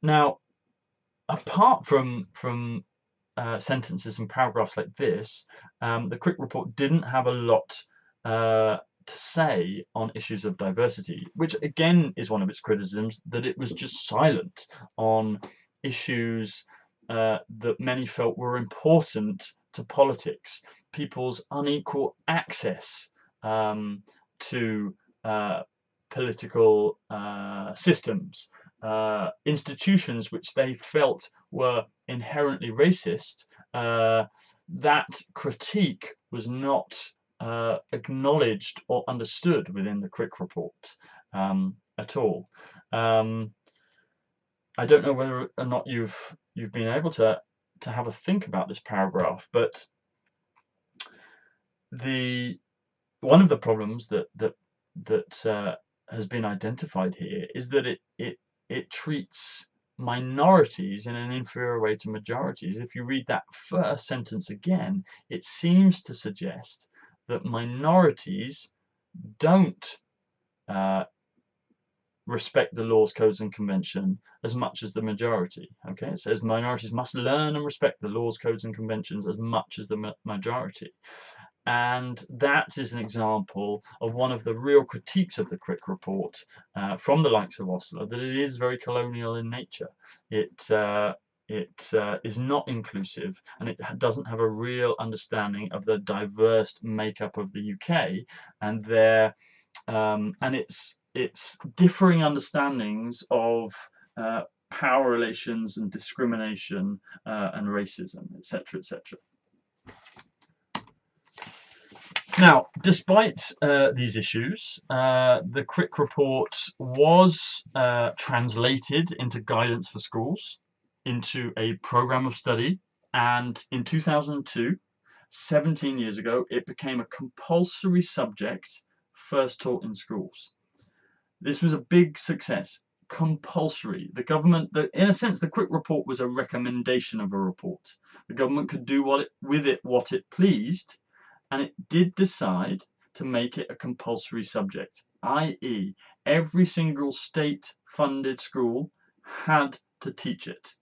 Now, apart from sentences and paragraphs like this, the Quick Report didn't have a lot to say on issues of diversity, which again is one of its criticisms, that it was just silent on issues that many felt were important to politics, people's unequal access to political systems, institutions which they felt were inherently racist, that critique was not acknowledged or understood within the Crick report at all. I don't know whether or not you've been able to have a think about this paragraph, but one of the problems that has been identified here is that it treats minorities in an inferior way to majorities. If you read that first sentence again, it seems to suggest that minorities don't respect the laws, codes, and convention as much as the majority. Okay, it says minorities must learn and respect the laws, codes, and conventions as much as the majority. And that is an example of one of the real critiques of the Crick report from the likes of Osler, that it is very colonial in nature. It is not inclusive, and it doesn't have a real understanding of the diverse makeup of the UK and its differing understandings of power relations and discrimination and racism, etc., etc. Now, despite these issues, the Crick report was translated into guidance for schools, into a program of study, and in 2002, 17 years ago, it became a compulsory subject first taught in schools. This was a big success. Compulsory. The government, in a sense, the Crick report was a recommendation of a report. The government could do with it what it pleased, and it did decide to make it a compulsory subject, i.e., every single state-funded school had to teach it.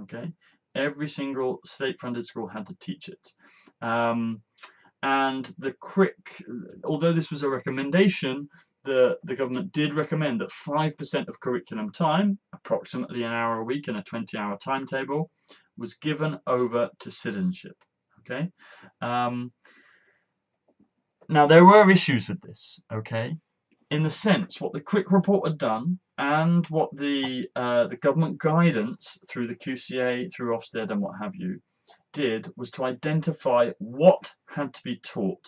Okay, every single state-funded school had to teach it. And the Crick, although this was a recommendation, the government did recommend that 5% of curriculum time, approximately an hour a week in a 20-hour timetable, was given over to citizenship. Okay. Now, there were issues with this, okay, in the sense what the Crick report had done and what the government guidance through the QCA, through Ofsted and what have you, did was to identify what had to be taught.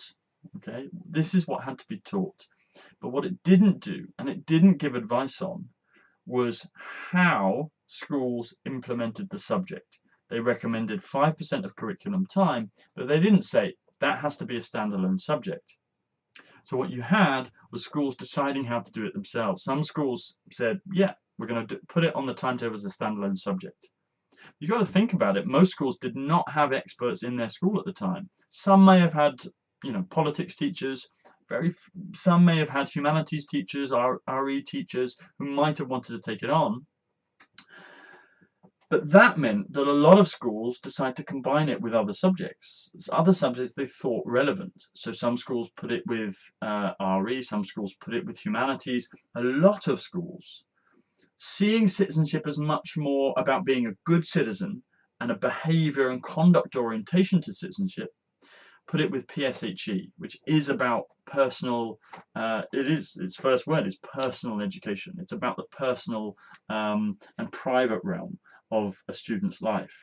Okay, this is what had to be taught. But what it didn't do, and it didn't give advice on, was how schools implemented the subject. They recommended 5% of curriculum time, but they didn't say that has to be a standalone subject. So what you had was schools deciding how to do it themselves. Some schools said, yeah, we're going to put it on the timetable as a standalone subject. You've got to think about it. Most schools did not have experts in their school at the time. Some may have had, politics teachers. Some may have had humanities teachers, RE teachers who might have wanted to take it on. But that meant that a lot of schools decided to combine it with other subjects they thought relevant. So some schools put it with RE, some schools put it with humanities. A lot of schools, seeing citizenship as much more about being a good citizen and a behaviour and conduct orientation to citizenship, put it with PSHE, which is about personal, its first word is personal education. It's about the personal and private realm of a student's life.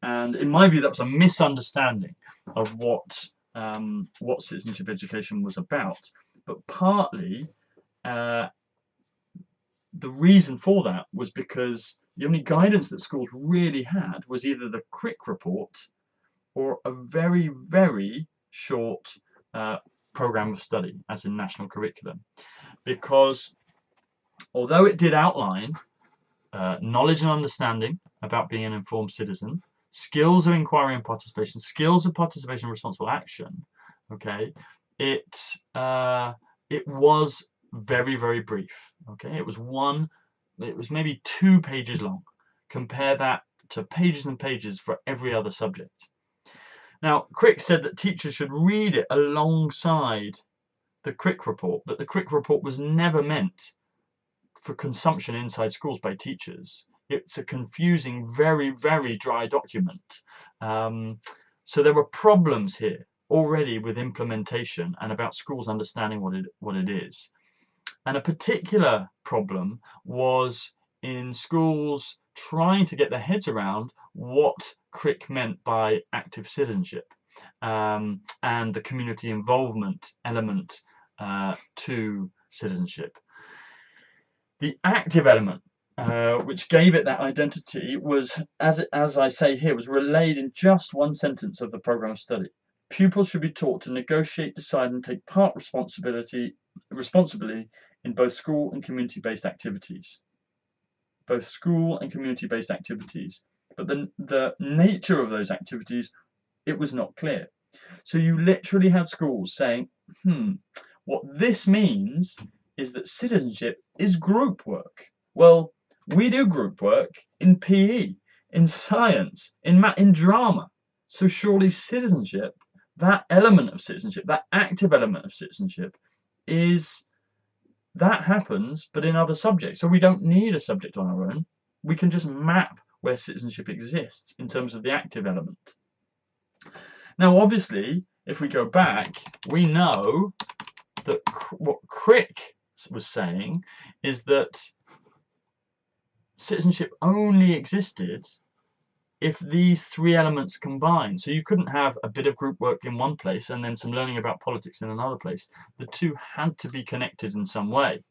And in my view, that was a misunderstanding of what citizenship education was about. But partly, the reason for that was because the only guidance that schools really had was either the Crick report or a very, very short program of study, as in national curriculum. Because although it did outline knowledge and understanding about being an informed citizen, skills of inquiry and participation, skills of participation and responsible action, okay, it was very, very brief. Okay, it was maybe 2 pages long. Compare that to pages and pages for every other subject. Now, Crick said that teachers should read it alongside the Crick report, but the Crick report was never meant for consumption inside schools by teachers. It's a confusing, very, very dry document. So there were problems here already with implementation and about schools understanding what it is. And a particular problem was in schools trying to get their heads around what Crick meant by active citizenship, and the community involvement element to citizenship. The active element, which gave it that identity, was, as I say here, was relayed in just one sentence of the program of study. Pupils should be taught to negotiate, decide, and take part responsibly in both school and community-based activities. Both school and community-based activities. But the nature of those activities, it was not clear. So you literally had schools saying, what this means is that citizenship is group work. Well, we do group work in PE, in science, in drama. So surely citizenship, that element of citizenship, that active element of citizenship, that happens, but in other subjects. So we don't need a subject on our own. We can just map where citizenship exists in terms of the active element. Now, obviously, if we go back, we know that what Crick was saying is that citizenship only existed if these three elements combined. So you couldn't have a bit of group work in one place and then some learning about politics in another place. The two had to be connected in some way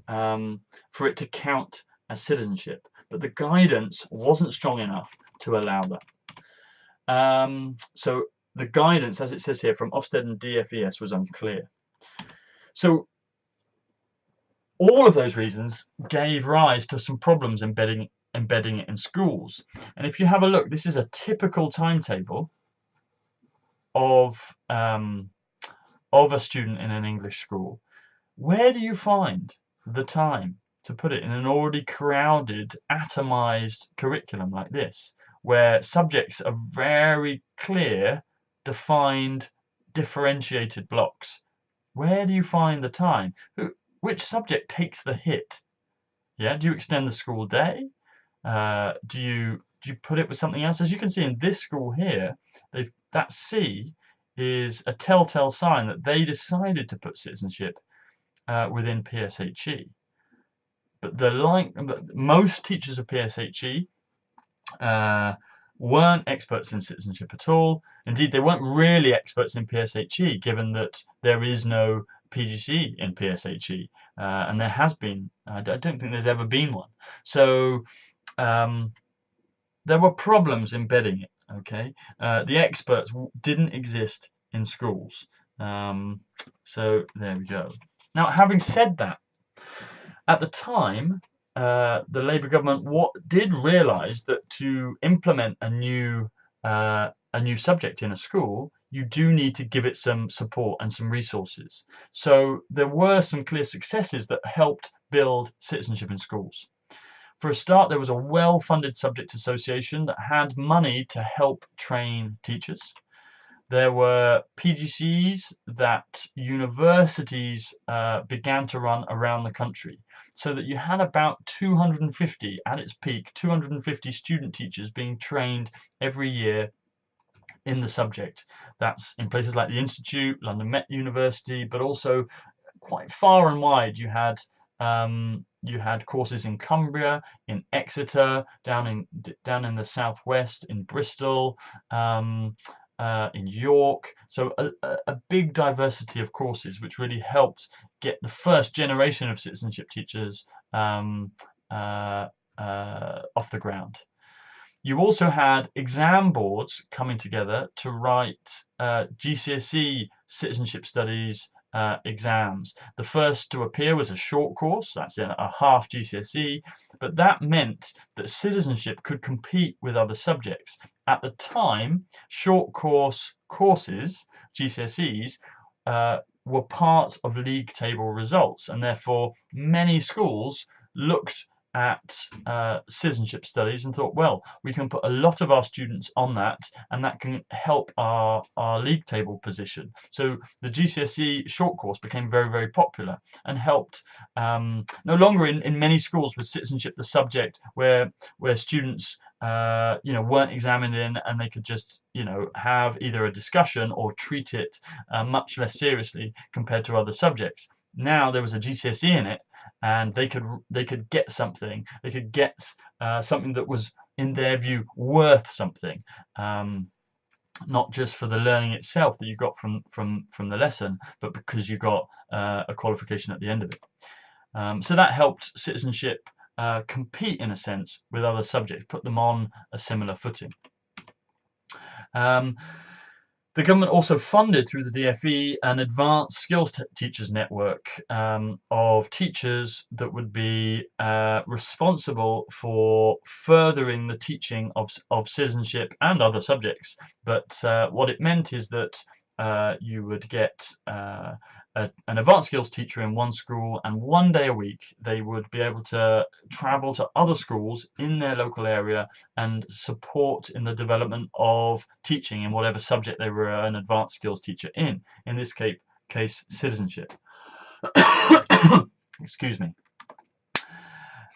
for it to count as citizenship. But the guidance wasn't strong enough to allow that. So the guidance, as it says here, from Ofsted and DFES was unclear. So all of those reasons gave rise to some problems embedding it in schools. And if you have a look, this is a typical timetable of a student in an English school. Where do you find the time to put it in an already crowded, atomized curriculum like this, where subjects are very clear, defined, differentiated blocks? Where do you find the time? Which subject takes the hit? Yeah, do you extend the school day? Do you put it with something else? As you can see in this school here, that C is a telltale sign that they decided to put citizenship within PSHE. But most teachers of PSHE weren't experts in citizenship at all. Indeed, they weren't really experts in PSHE, given that there is no PGCE in PSHE, and there has been. I don't think there's ever been one. So there were problems embedding it. Okay, the experts didn't exist in schools. So there we go. Now, having said that, at the time, the Labour government did realise that to implement a new subject in a school, you do need to give it some support and some resources. So there were some clear successes that helped build citizenship in schools. For a start, there was a well-funded subject association that had money to help train teachers. There were PGCEs that universities began to run around the country, so that you had about 250, at its peak, 250 student teachers being trained every year in the subject. That's in places like the Institute, London Met University, but also quite far and wide. You had courses in Cumbria, in Exeter, down in the southwest, in Bristol, in York. So a big diversity of courses, which really helped get the first generation of citizenship teachers off the ground. You also had exam boards coming together to write GCSE citizenship studies exams. The first to appear was a short course, that's a half GCSE, but that meant that citizenship could compete with other subjects. At the time, short courses, GCSEs, were part of league table results, and therefore many schools looked at citizenship studies and thought, well, we can put a lot of our students on that, and that can help our league table position. So the GCSE short course became very, very popular and helped. No longer in many schools was citizenship the subject where students weren't examined in, and they could just have either a discussion or treat it much less seriously compared to other subjects. Now there was a GCSE in it, and they could get something. They could get something that was, in their view, worth something. Not just for the learning itself that you got from the lesson, but because you got a qualification at the end of it. So that helped citizenship compete, in a sense, with other subjects, put them on a similar footing. The government also funded, through the DFE, an advanced skills teachers network of teachers that would be responsible for furthering the teaching of citizenship and other subjects. But what it meant is that you would get an advanced skills teacher in one school, and 1 day a week they would be able to travel to other schools in their local area and support in the development of teaching in whatever subject they were an advanced skills teacher in this case citizenship. Excuse me.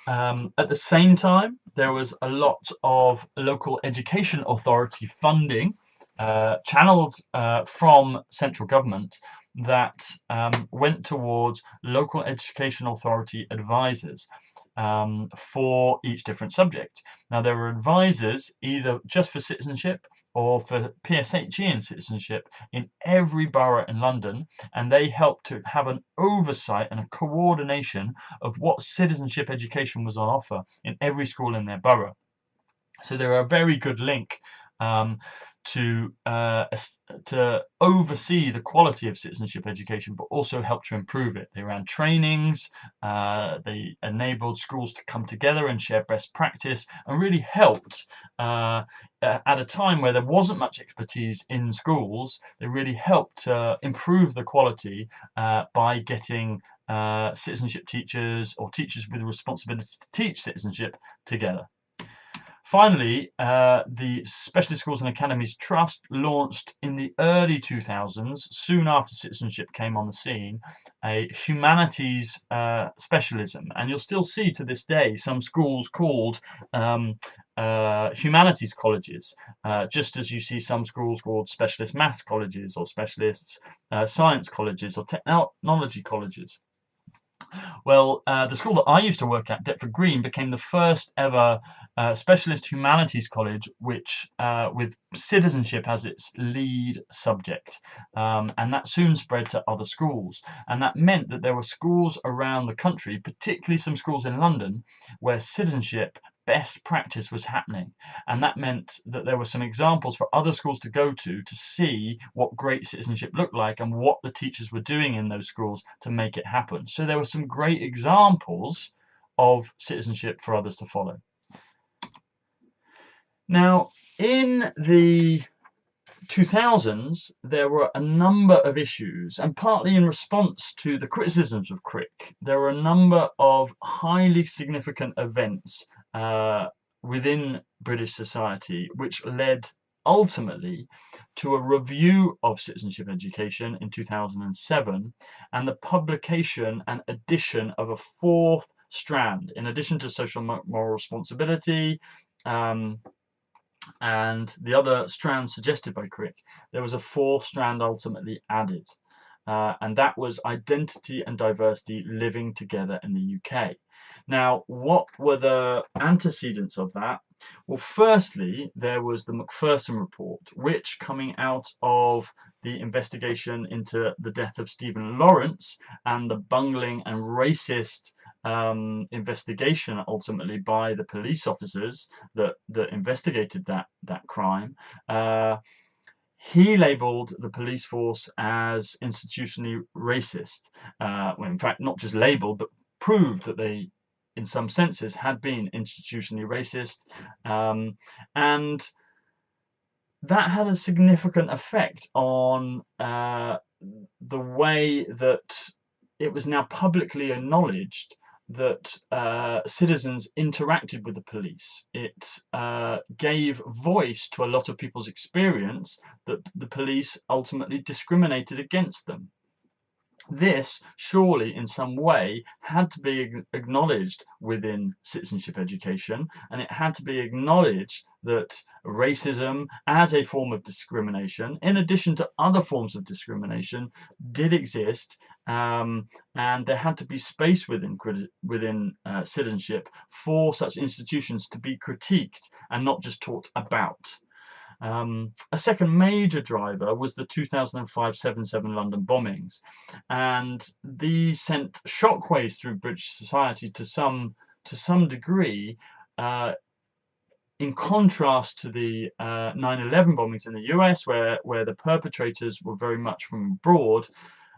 At the same time, there was a lot of local education authority funding channeled from central government that went towards local education authority advisors for each different subject. Now, there were advisors either just for citizenship or for PSHE and citizenship in every borough in London, and they helped to have an oversight and a coordination of what citizenship education was on offer in every school in their borough. So they're a very good link to oversee the quality of citizenship education, but also help to improve it. They ran trainings, they enabled schools to come together and share best practice, and really helped at a time where there wasn't much expertise in schools. They really helped improve the quality by getting citizenship teachers or teachers with the responsibility to teach citizenship together. Finally, the Specialist Schools and Academies Trust launched in the early 2000s, soon after citizenship came on the scene, a humanities specialism. And you'll still see to this day some schools called humanities colleges, just as you see some schools called specialist maths colleges or specialist science colleges or technology colleges. Well, the school that I used to work at, Deptford Green, became the first ever specialist humanities college which with citizenship as its lead subject. And that soon spread to other schools. And that meant that there were schools around the country, particularly some schools in London, where citizenship best practice was happening. And that meant that there were some examples for other schools to go to see what great citizenship looked like and what the teachers were doing in those schools to make it happen. So there were some great examples of citizenship for others to follow. Now, in the 2000s, there were a number of issues, and partly in response to the criticisms of Crick, there were a number of highly significant events within British society which led ultimately to a review of citizenship education in 2007 and the publication and addition of a fourth strand. In addition to social moral responsibility, and the other strands suggested by Crick, there was a fourth strand ultimately added, and that was identity and diversity living together in the UK. Now, what were the antecedents of that? Well, firstly, there was the Macpherson report, which, coming out of the investigation into the death of Stephen Lawrence and the bungling and racist investigation ultimately by the police officers that investigated that crime, he labelled the police force as institutionally racist. Well, in fact, not just labelled, but proved that they, in some senses, had been institutionally racist, and that had a significant effect on the way that it was now publicly acknowledged that citizens interacted with the police. It gave voice to a lot of people's experience that the police ultimately discriminated against them. This, surely, in some way, had to be acknowledged within citizenship education, and it had to be acknowledged that racism as a form of discrimination, in addition to other forms of discrimination, did exist, and there had to be space within citizenship for such institutions to be critiqued and not just talked about. A second major driver was the 2005 7/7 London bombings, and these sent shockwaves through British society to some degree. In contrast to the 9/11 bombings in the US, where the perpetrators were very much from abroad,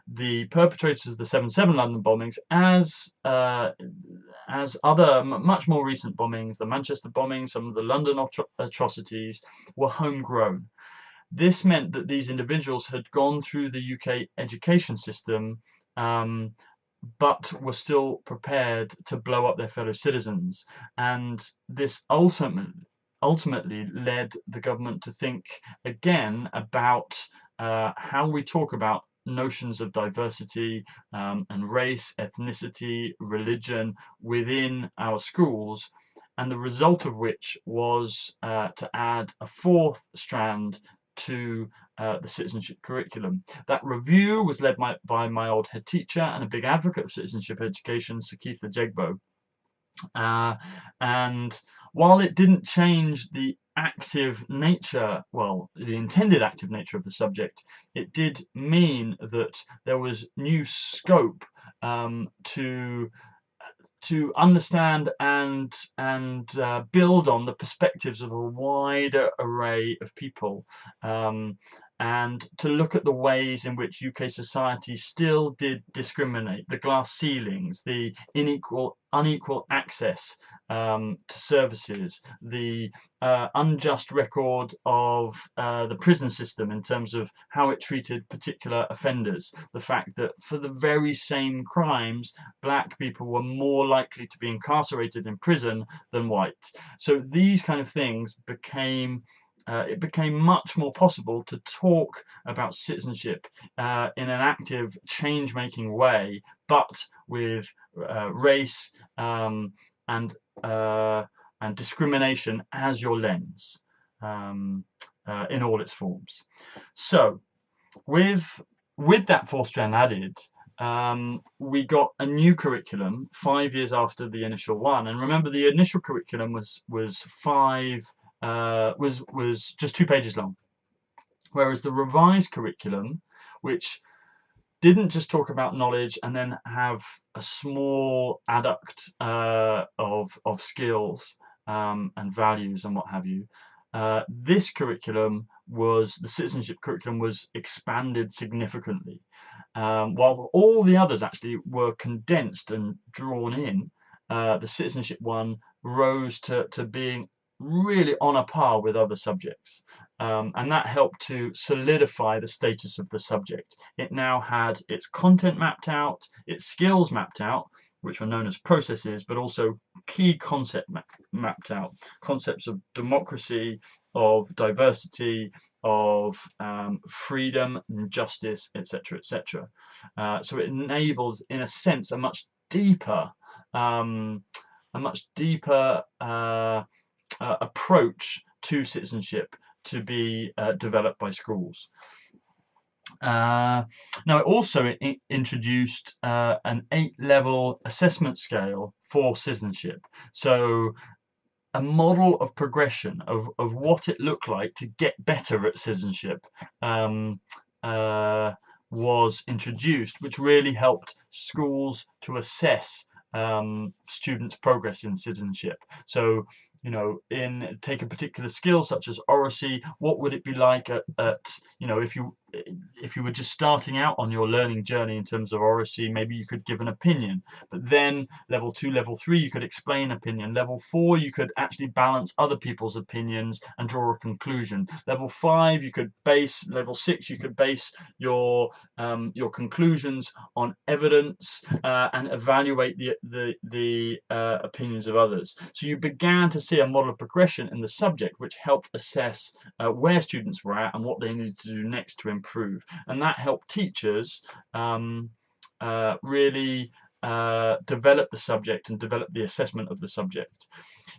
the perpetrators of the 7/7 London bombings, as other much more recent bombings, the Manchester bombings, some of the London atrocities, were homegrown. This meant that these individuals had gone through the UK education system, um, but were still prepared to blow up their fellow citizens. And this ultimately led the government to think again about how we talk about notions of diversity and race, ethnicity, religion within our schools, and the result of which was to add a fourth strand to the citizenship curriculum. That review was led by my old head teacher and a big advocate of citizenship education, Sir Keith Jegbo. And while it didn't change the active nature, well, the intended active nature of the subject, it did mean that there was new scope to understand and build on the perspectives of a wider array of people, and to look at the ways in which UK society still did discriminate, the glass ceilings, the unequal access to services, the unjust record of the prison system in terms of how it treated particular offenders, the fact that for the very same crimes, black people were more likely to be incarcerated in prison than white. So these kind of things it became much more possible to talk about citizenship in an active, change-making way, but with race and discrimination as your lens in all its forms. So, with that fourth strand added, we got a new curriculum 5 years after the initial one. And remember, the initial curriculum was just 2 pages long, whereas the revised curriculum, which didn't just talk about knowledge and then have a small adduct of skills and values and what have you. This curriculum the citizenship curriculum was expanded significantly. While all the others actually were condensed and drawn in, the citizenship one rose to being really on a par with other subjects. And that helped to solidify the status of the subject. It now had its content mapped out, its skills mapped out, which were known as processes, but also key concept mapped out. Concepts of democracy, of diversity, of freedom and justice, etc., etc. So it enables, in a sense, a much deeper approach to citizenship to be developed by schools. Now, it also introduced an 8-level assessment scale for citizenship. So a model of progression of what it looked like to get better at citizenship was introduced, which really helped schools to assess students' progress in citizenship. So, take a particular skill such as oracy, what would it be like at if you were just starting out on your learning journey in terms of oracy? Maybe you could give an opinion, but then level 2, level 3, you could explain opinion. Level 4, you could actually balance other people's opinions and draw a conclusion. Level 5, you could base. Level 6, you could base your conclusions on evidence and evaluate the opinions of others. So you began to see a model of progression in the subject, which helped assess where students were at and what they needed to do next to improve. And that helped teachers really develop the subject and develop the assessment of the subject.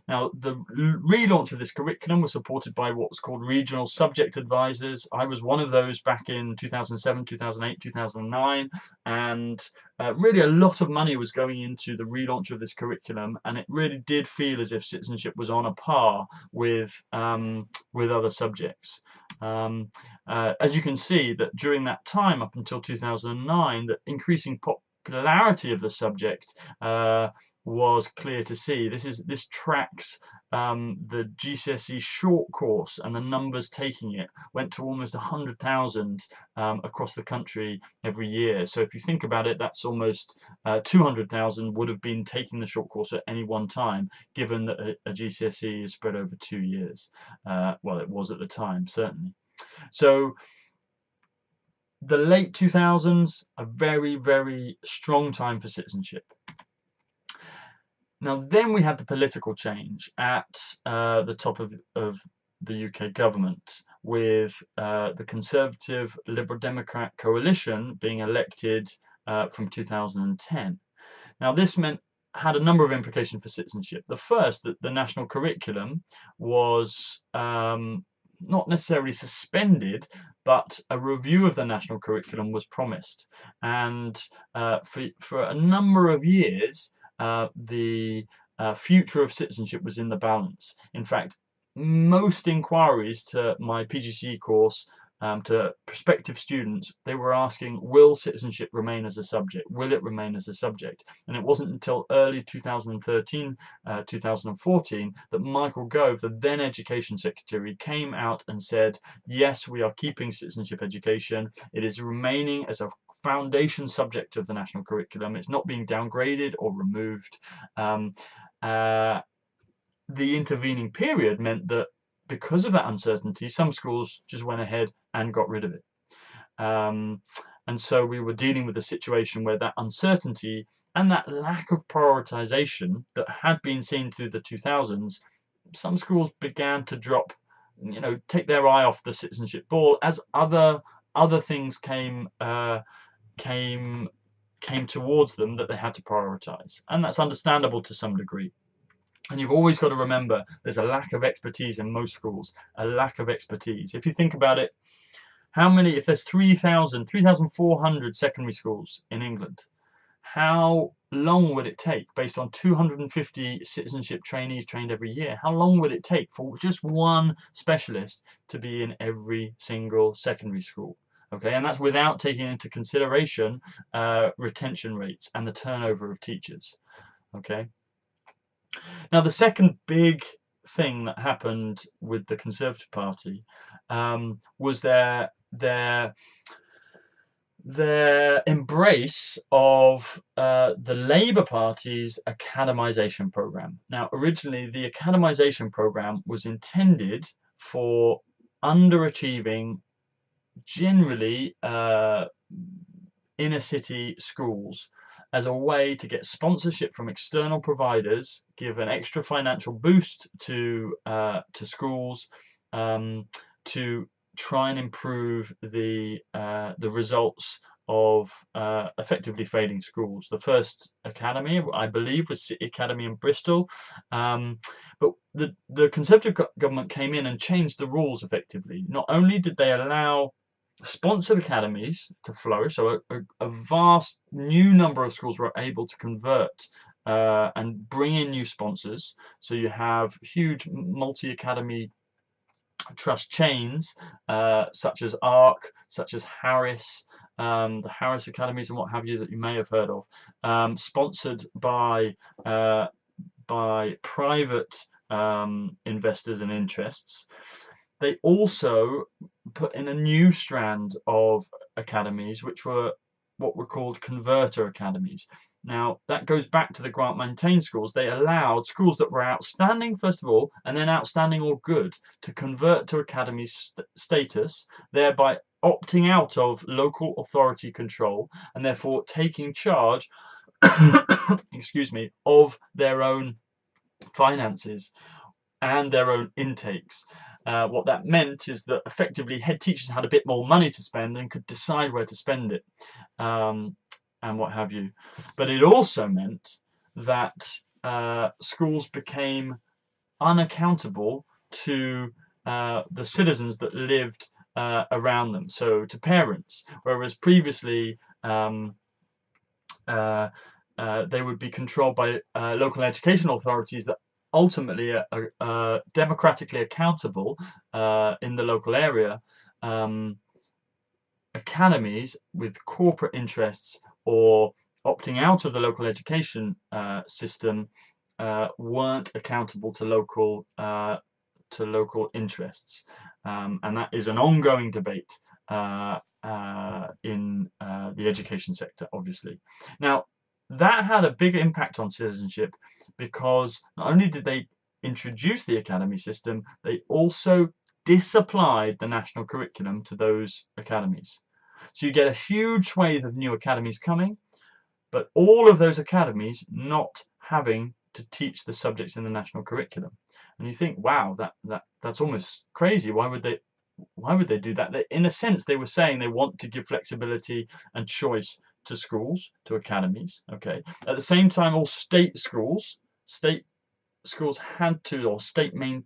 Now, the relaunch of this curriculum was supported by what was called regional subject advisors. I was one of those back in 2007, 2008, 2009, and really a lot of money was going into the relaunch of this curriculum, and it really did feel as if citizenship was on a par with other subjects. As you can see, that during that time, up until 2009, the increasing popularity of the subject was clear to see. This tracks the GCSE short course, and the numbers taking it went to almost 100,000 across the country every year. So if you think about it, that's almost 200,000 would have been taking the short course at any one time, given that a GCSE is spread over 2 years. Well, it was at the time, certainly. So the late 2000s, a very, very strong time for citizenship. Now, then we had the political change at the top of the UK government, with the Conservative Liberal Democrat coalition being elected from 2010. Now, this had a number of implications for citizenship. The first, that the national curriculum was not necessarily suspended, but a review of the national curriculum was promised. And for a number of years, the future of citizenship was in the balance. In fact, most inquiries to my PGCE course, to prospective students, they were asking, will citizenship remain as a subject? Will it remain as a subject? And it wasn't until early 2013, 2014, that Michael Gove, the then Education Secretary, came out and said, yes, we are keeping citizenship education. It is remaining as a foundation subject of the national curriculum. It's not being downgraded or removed. The intervening period meant that because of that uncertainty, some schools just went ahead and got rid of it. And so we were dealing with a situation where that uncertainty and that lack of prioritization that had been seen through the 2000s, some schools began to drop, take their eye off the citizenship ball as other things came towards them that they had to prioritize. And that's understandable to some degree. And you've always got to remember, there's a lack of expertise in most schools, a lack of expertise. If you think about it, if there's 3,400 secondary schools in England, how long would it take, based on 250 citizenship trainees trained every year, how long would it take for just one specialist to be in every single secondary school? Okay, and that's without taking into consideration retention rates and the turnover of teachers. Okay. Now, the second big thing that happened with the Conservative Party was their embrace of the Labour Party's academisation programme. Now, originally, the academisation programme was intended for underachieving, generally inner city schools, as a way to get sponsorship from external providers, give an extra financial boost to schools, to try and improve the results of effectively failing schools. The first academy, I believe, was City Academy in Bristol, but the Conservative government came in and changed the rules effectively. Not only did they allow sponsored academies to flourish, so a vast new number of schools were able to convert and bring in new sponsors. So you have huge multi-academy trust chains, such as ARC, such as Harris, the Harris Academies and what have you, that you may have heard of, sponsored by private investors and interests. They also put in a new strand of academies, which were what were called converter academies. Now, that goes back to the grant maintained schools. They allowed schools that were outstanding, first of all, and then outstanding or good, to convert to academy status, thereby opting out of local authority control and therefore taking charge excuse me, of their own finances and their own intakes. What that meant is that effectively head teachers had a bit more money to spend and could decide where to spend it, and what have you. But it also meant that schools became unaccountable to the citizens that lived around them, so to parents, whereas previously uh, they would be controlled by local education authorities that ultimately are democratically accountable in the local area. Um, Academies with corporate interests or opting out of the local education system weren't accountable to local interests, and that is an ongoing debate in the education sector, obviously. Now, that had a big impact on citizenship because not only did they introduce the academy system, they also disapplied the national curriculum to those academies. So you get a huge swathe of new academies coming, but all of those academies not having to teach the subjects in the national curriculum. And you think, wow, that's almost crazy. Why would they do that? In a sense, they were saying they want to give flexibility and choice to schools, to academies. Okay. At the same time, all state schools had to, or state main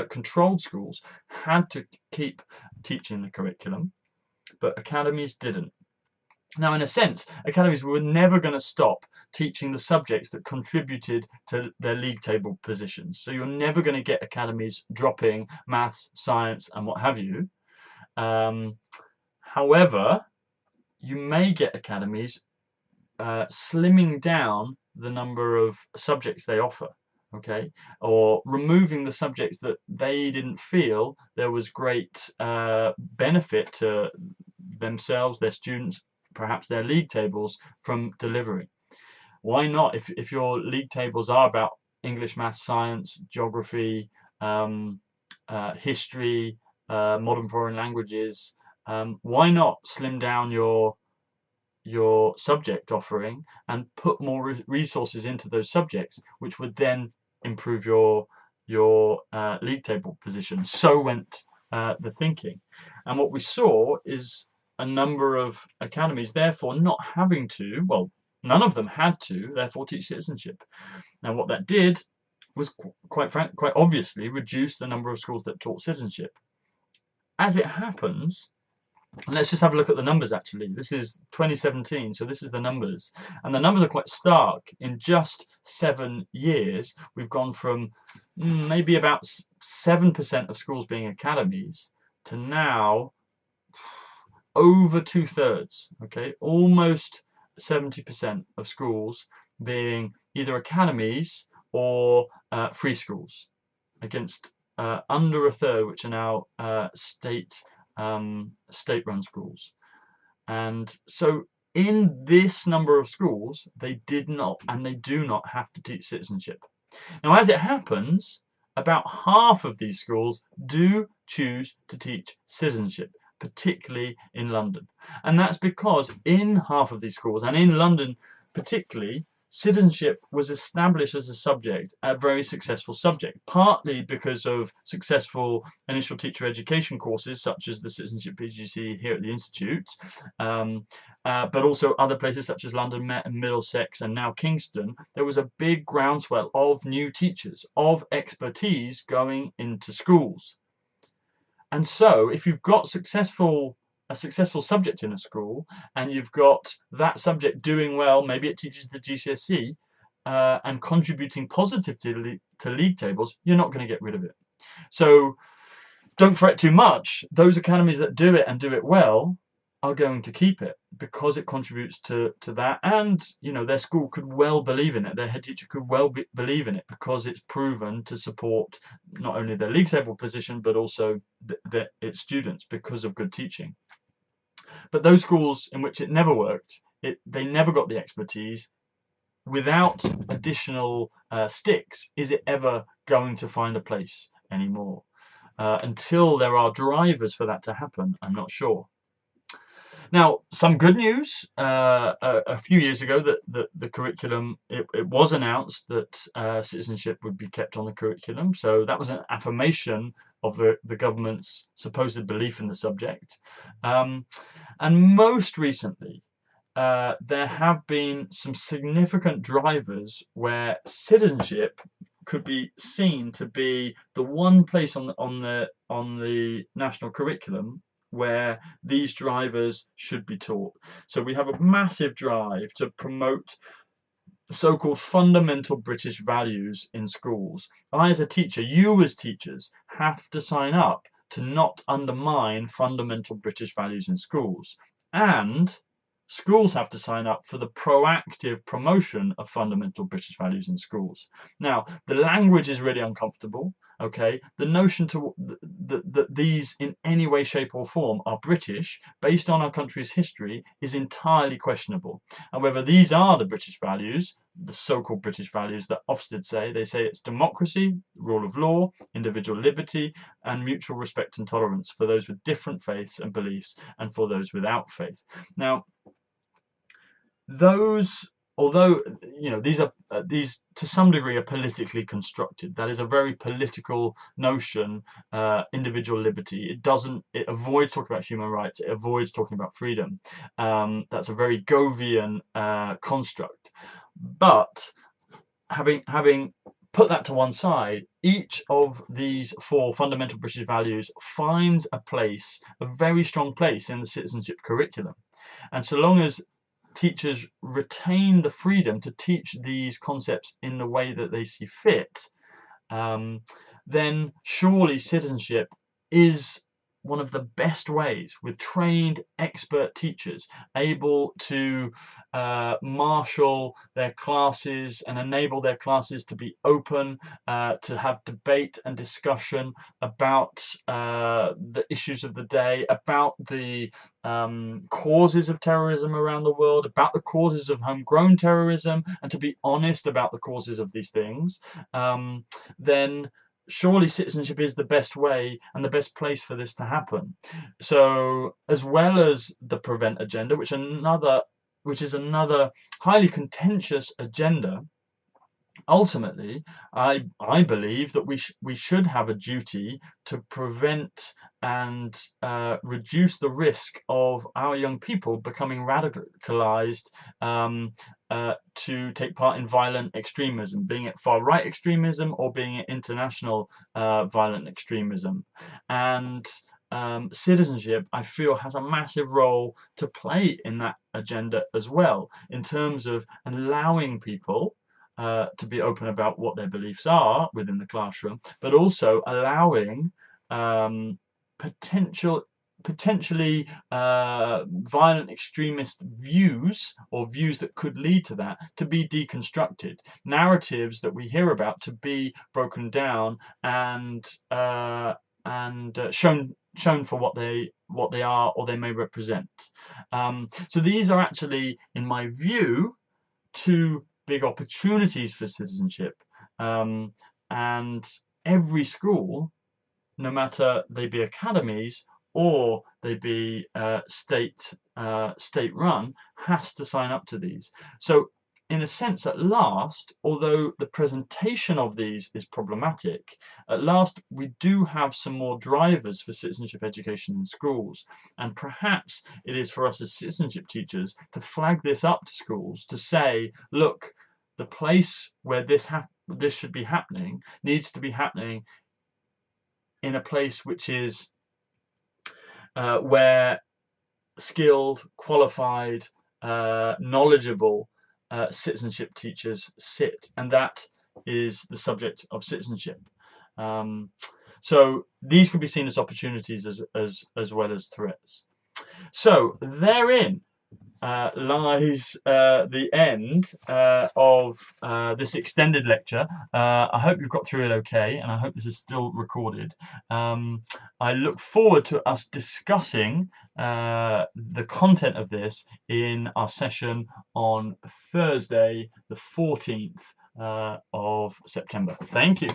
controlled schools had to keep teaching the curriculum, but academies didn't. Now, in a sense, academies were never going to stop teaching the subjects that contributed to their league table positions. So you're never going to get academies dropping maths, science, and what have you. However, you may get academies slimming down the number of subjects they offer, okay, or removing the subjects that they didn't feel there was great benefit to themselves, their students, perhaps their league tables from delivering. Why not? If your league tables are about English, math, science, geography, history, modern foreign languages, why not slim down your subject offering and put more resources into those subjects, which would then improve your league table position. So went the thinking, and what we saw is a number of academies therefore not having to, well, none of them had to therefore teach citizenship. Now what that did was quite obviously reduce the number of schools that taught citizenship. As it happens, and let's just have a look at the numbers actually. This is 2017, so this is the numbers. And the numbers are quite stark. In just 7 years, we've gone from maybe about 7% of schools being academies to now over 2/3, okay? Almost 70% of schools being either academies or free schools, against under a third, which are now state-run schools. And so in this number of schools, they did not and they do not have to teach citizenship. Now, as it happens, about half of these schools do choose to teach citizenship, particularly in London. And that's because in half of these schools, and in London particularly, citizenship was established as a subject, a very successful subject, partly because of successful initial teacher education courses such as the Citizenship PGC here at the Institute, but also other places such as London Met and Middlesex and now Kingston. There was a big groundswell of new teachers, of expertise going into schools. And so if you've got a successful subject in a school and you've got that subject doing well, maybe it teaches the GCSE and contributing positively to league tables, you're not going to get rid of it. So don't fret too much. Those academies that do it and do it well are going to keep it because it contributes to that, and their school could well believe in it, their head teacher could well believe in it because it's proven to support not only their league table position but also its students because of good teaching. But those schools in which it never worked, they never got the expertise. Without additional sticks, is it ever going to find a place anymore? Until there are drivers for that to happen, I'm not sure. Now, some good news. A few years ago, that the curriculum, it was announced that citizenship would be kept on the curriculum. So that was an affirmation of the government's supposed belief in the subject. And most recently, there have been some significant drivers where citizenship could be seen to be the one place on the national curriculum where these drivers should be taught. So we have a massive drive to promote so-called fundamental British values in schools. I, as a teacher, you as teachers, have to sign up to not undermine fundamental British values in schools. And schools have to sign up for the proactive promotion of fundamental British values in schools. Now, the language is really uncomfortable. Okay, the notion that these in any way, shape, or form are British, based on our country's history, is entirely questionable. However, these are the British values, the so-called British values that Ofsted say. They say it's democracy, rule of law, individual liberty, and mutual respect and tolerance for those with different faiths and beliefs, and for those without faith. Now, those, although these to some degree are politically constructed, that is a very political notion. Individual liberty, it avoids talking about human rights, it avoids talking about freedom. That's a very Govian construct. But having put that to one side, each of these four fundamental British values finds a place, a very strong place, in the citizenship curriculum. And so long as teachers retain the freedom to teach these concepts in the way that they see fit, then surely citizenship is one of the best ways, with trained expert teachers able to marshal their classes and enable their classes to be open, to have debate and discussion about the issues of the day, about the causes of terrorism around the world, about the causes of homegrown terrorism, and to be honest about the causes of these things, then surely citizenship is the best way and the best place for this to happen. So, as well as the prevent agenda, which is another highly contentious agenda, ultimately, I believe that we should have a duty to prevent and reduce the risk of our young people becoming radicalized, to take part in violent extremism, being it far right extremism or being it international violent extremism. And citizenship, I feel, has a massive role to play in that agenda as well, in terms of allowing people to be open about what their beliefs are within the classroom, but also allowing potentially violent extremist views, or views that could lead to that, to be deconstructed. Narratives that we hear about to be broken down and shown for what they are or they may represent. So these are actually, in my view, two big opportunities for citizenship, and every school, no matter they be academies or they be state run, has to sign up to these. So in a sense, at last, although the presentation of these is problematic, at last we do have some more drivers for citizenship education in schools. And perhaps it is for us as citizenship teachers to flag this up to schools, to say, look, the place where this should be happening needs to be happening in a place which is where skilled, qualified, knowledgeable citizenship teachers sit, and that is the subject of citizenship. So these can be seen as opportunities as well as threats. So therein lies the end of this extended lecture. I hope you've got through it okay, and I hope this is still recorded. I look forward to us discussing the content of this in our session on Thursday, the 14th of September. Thank you.